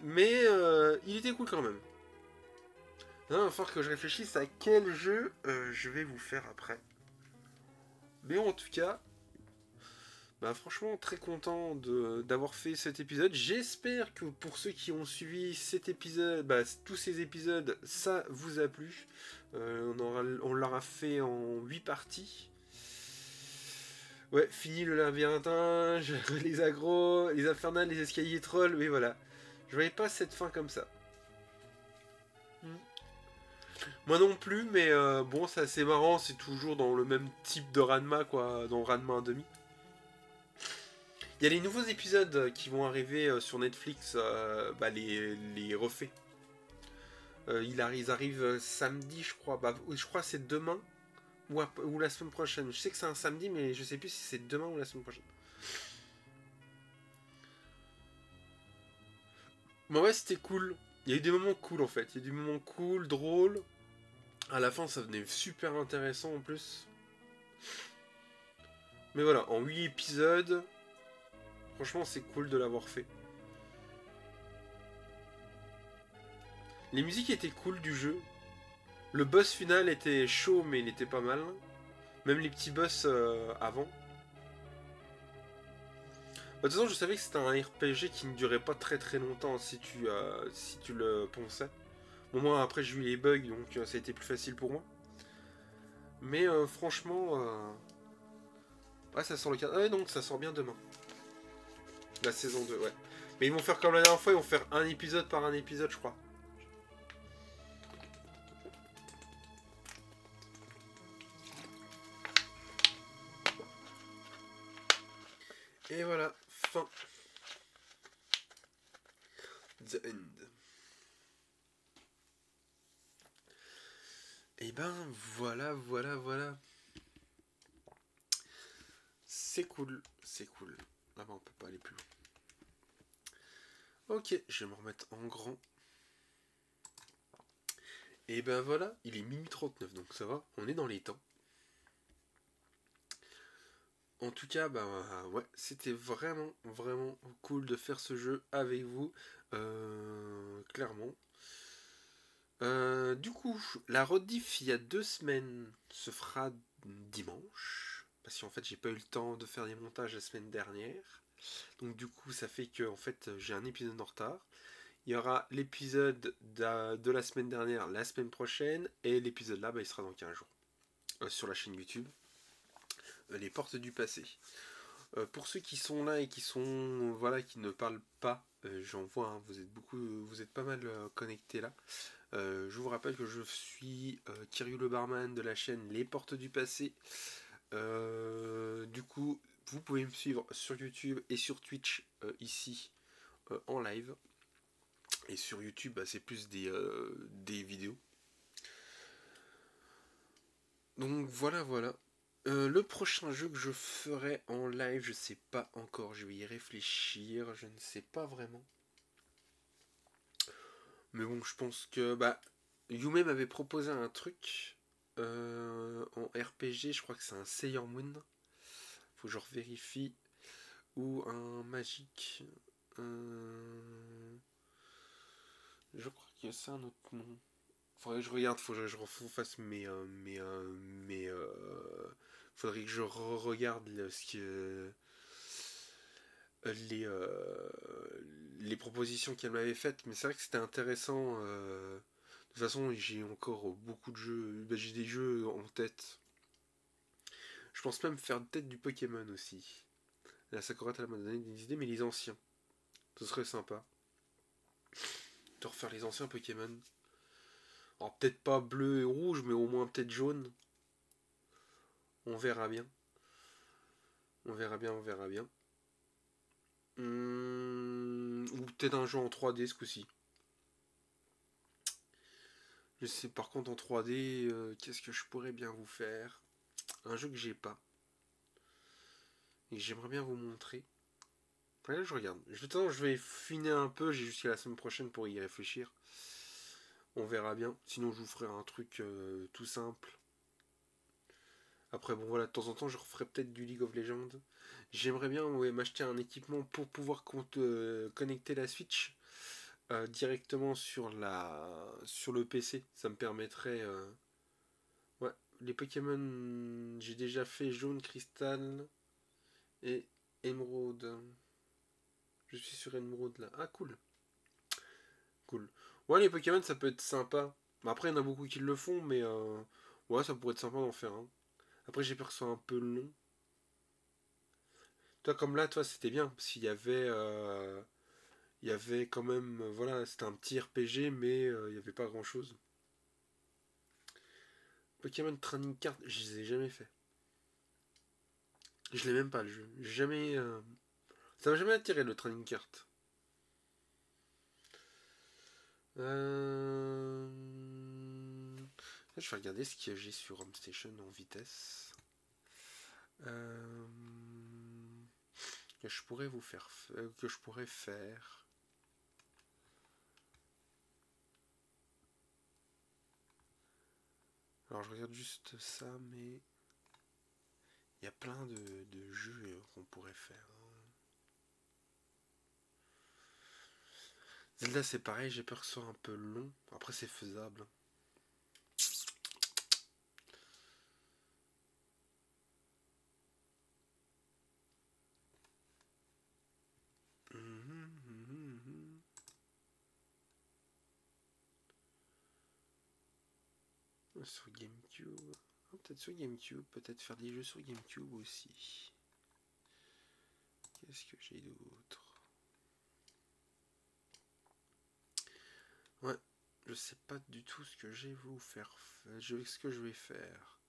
mais il était cool quand même. Non, il va falloir que je réfléchisse à quel jeu je vais vous faire après. Mais en tout cas, bah franchement très content d'avoir fait cet épisode. J'espère que pour ceux qui ont suivi cet épisode, bah, tous ces épisodes, ça vous a plu. On l'aura fait en 8 parties. Ouais, fini le labyrinthinge, les agros, les infernales, les escaliers trolls, mais voilà. Je voyais pas cette fin comme ça. Moi non plus, mais bon, c'est assez marrant, c'est toujours dans le même type de Ranma, quoi, dans Ranma 1.5. Il y a les nouveaux épisodes qui vont arriver sur Netflix, bah, les refaits. Ils arrivent samedi, je crois. Bah, je crois que c'est demain ou la semaine prochaine. Je sais que c'est un samedi, mais je sais plus si c'est demain ou la semaine prochaine. Bah ouais, c'était cool. Il y a eu des moments cool en fait. Il y a eu des moments cool, drôles. À la fin, ça devenait super intéressant en plus. Mais voilà, en 8 épisodes, franchement, c'est cool de l'avoir fait. Les musiques étaient cool du jeu. Le boss final était chaud, mais il était pas mal. Même les petits boss avant. De toute façon, je savais que c'était un RPG qui ne durait pas très très longtemps si tu le pensais. Bon, moi, après, j'ai eu les bugs, donc ça a été plus facile pour moi. Mais franchement, ouais, ça sort le 15. Ah ouais, donc ça sort bien demain. La saison 2, ouais. Mais ils vont faire comme la dernière fois, ils vont faire un épisode par un épisode, je crois. Et voilà, fin. The end. Et ben voilà, voilà, voilà. C'est cool, c'est cool. Là-bas, on peut pas aller plus loin. Ok, je vais me remettre en grand. Et ben voilà, il est minuit 39, donc ça va, on est dans les temps. En tout cas, bah ouais, c'était vraiment, vraiment cool de faire ce jeu avec vous, clairement. Du coup, la rediff il y a 2 semaines se fera dimanche, parce qu'en fait j'ai pas eu le temps de faire des montages la semaine dernière. Donc du coup ça fait que en fait j'ai un épisode en retard. Il y aura l'épisode de la semaine dernière la semaine prochaine, et l'épisode là bah, il sera dans 15 jours sur la chaîne YouTube. Les portes du passé. Pour ceux qui sont là et qui sont voilà qui ne parlent pas, j'en vois, hein, vous êtes pas mal connectés là. Je vous rappelle que je suis Kiryu le barman de la chaîne Les Portes du Passé. Du coup, vous pouvez me suivre sur YouTube et sur Twitch ici en live. Et sur YouTube, bah, c'est plus des vidéos. Donc voilà, voilà. Le prochain jeu que je ferai en live, je sais pas encore, je vais y réfléchir, je ne sais pas vraiment. Mais bon, je pense que bah Yume m'avait proposé un truc en RPG, je crois que c'est un Sailor Moon. Faut que je revérifie. Ou un Magic. Je crois que c'est un autre nom. Faudrait que je regarde, faut que je refasse Faudrait que je regarde les propositions qu'elle m'avait faites, mais c'est vrai que c'était intéressant. De toute façon, j'ai encore beaucoup de jeux. Bah, j'ai des jeux en tête. Je pense même faire peut-être du Pokémon aussi. La Sakura, elle m'a donné des idées, mais les anciens. Ce serait sympa. De refaire les anciens Pokémon. Alors peut-être pas bleu et rouge, mais au moins peut-être jaune. On verra bien. On verra bien, on verra bien. Ou peut-être un jeu en 3D ce coup-ci. Je sais par contre en 3D, qu'est-ce que je pourrais bien vous faire. Un jeu que j'ai pas. Et que j'aimerais bien vous montrer. Ouais, là je regarde. Je vais finir un peu, j'ai jusqu'à la semaine prochaine pour y réfléchir. On verra bien. Sinon je vous ferai un truc tout simple. Après bon voilà, de temps en temps je referai peut-être du League of Legends. J'aimerais bien m'acheter un équipement pour pouvoir connecter la Switch directement sur le PC. Ça me permettrait... Ouais, les Pokémon, j'ai déjà fait jaune, cristal et émeraude. Je suis sur émeraude là. Ah cool, cool. Ouais, les Pokémon ça peut être sympa. Après il y en a beaucoup qui le font, mais ouais, ça pourrait être sympa d'en faire un. Après j'ai peur que ce soit un peu long. Toi comme là, toi c'était bien, parce il y avait quand même, voilà, c'était un petit RPG, mais il n'y avait pas grand chose. Pokémon Training Card, je les ai jamais fait. Je l'ai même pas le jeu. Jamais. Ça m'a jamais attiré le Training Card. Euh... Je vais regarder ce que j'ai sur Home Station en vitesse. Euh... Que je pourrais vous faire. Que je pourrais faire. Alors je regarde juste ça, mais. Il y a plein de jeux qu'on pourrait faire. Zelda c'est pareil, j'ai peur que ce soit un peu long. Après c'est faisable. Sur GameCube. Peut-être sur GameCube, peut-être faire des jeux sur GameCube aussi. Qu'est-ce que j'ai d'autre? Ouais, je sais pas du tout ce que j'ai vous faire. Ce que je vais faire.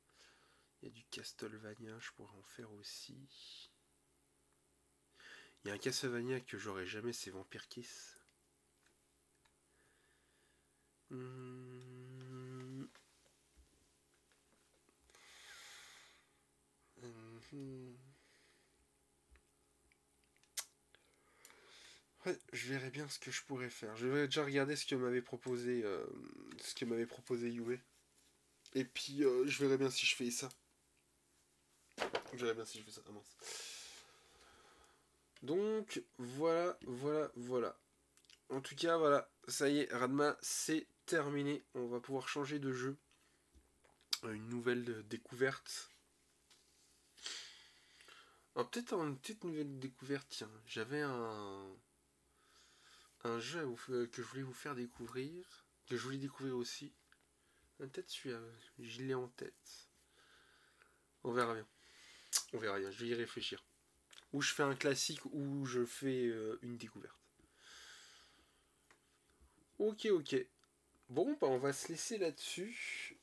Il y a du Castlevania, je pourrais en faire aussi. Il y a un Castlevania que j'aurais jamais, c'est Vampire Kiss. Ouais, je verrai bien ce que je pourrais faire. Je vais déjà regarder ce que m'avait proposé Yue. Et puis je verrai bien si je fais ça. Je verrai bien si je fais ça. Ah mince. Donc voilà, voilà, voilà. En tout cas, voilà, ça y est, Radma, c'est terminé. On va pouvoir changer de jeu. Une nouvelle découverte. Peut-être une petite nouvelle découverte, tiens. J'avais un jeu que je voulais vous faire découvrir. Que je voulais découvrir aussi. Peut-être celui-là, je l'ai en tête. On verra bien. On verra bien, je vais y réfléchir. Ou je fais un classique ou je fais une découverte. Ok, ok. Bon, bah on va se laisser là-dessus.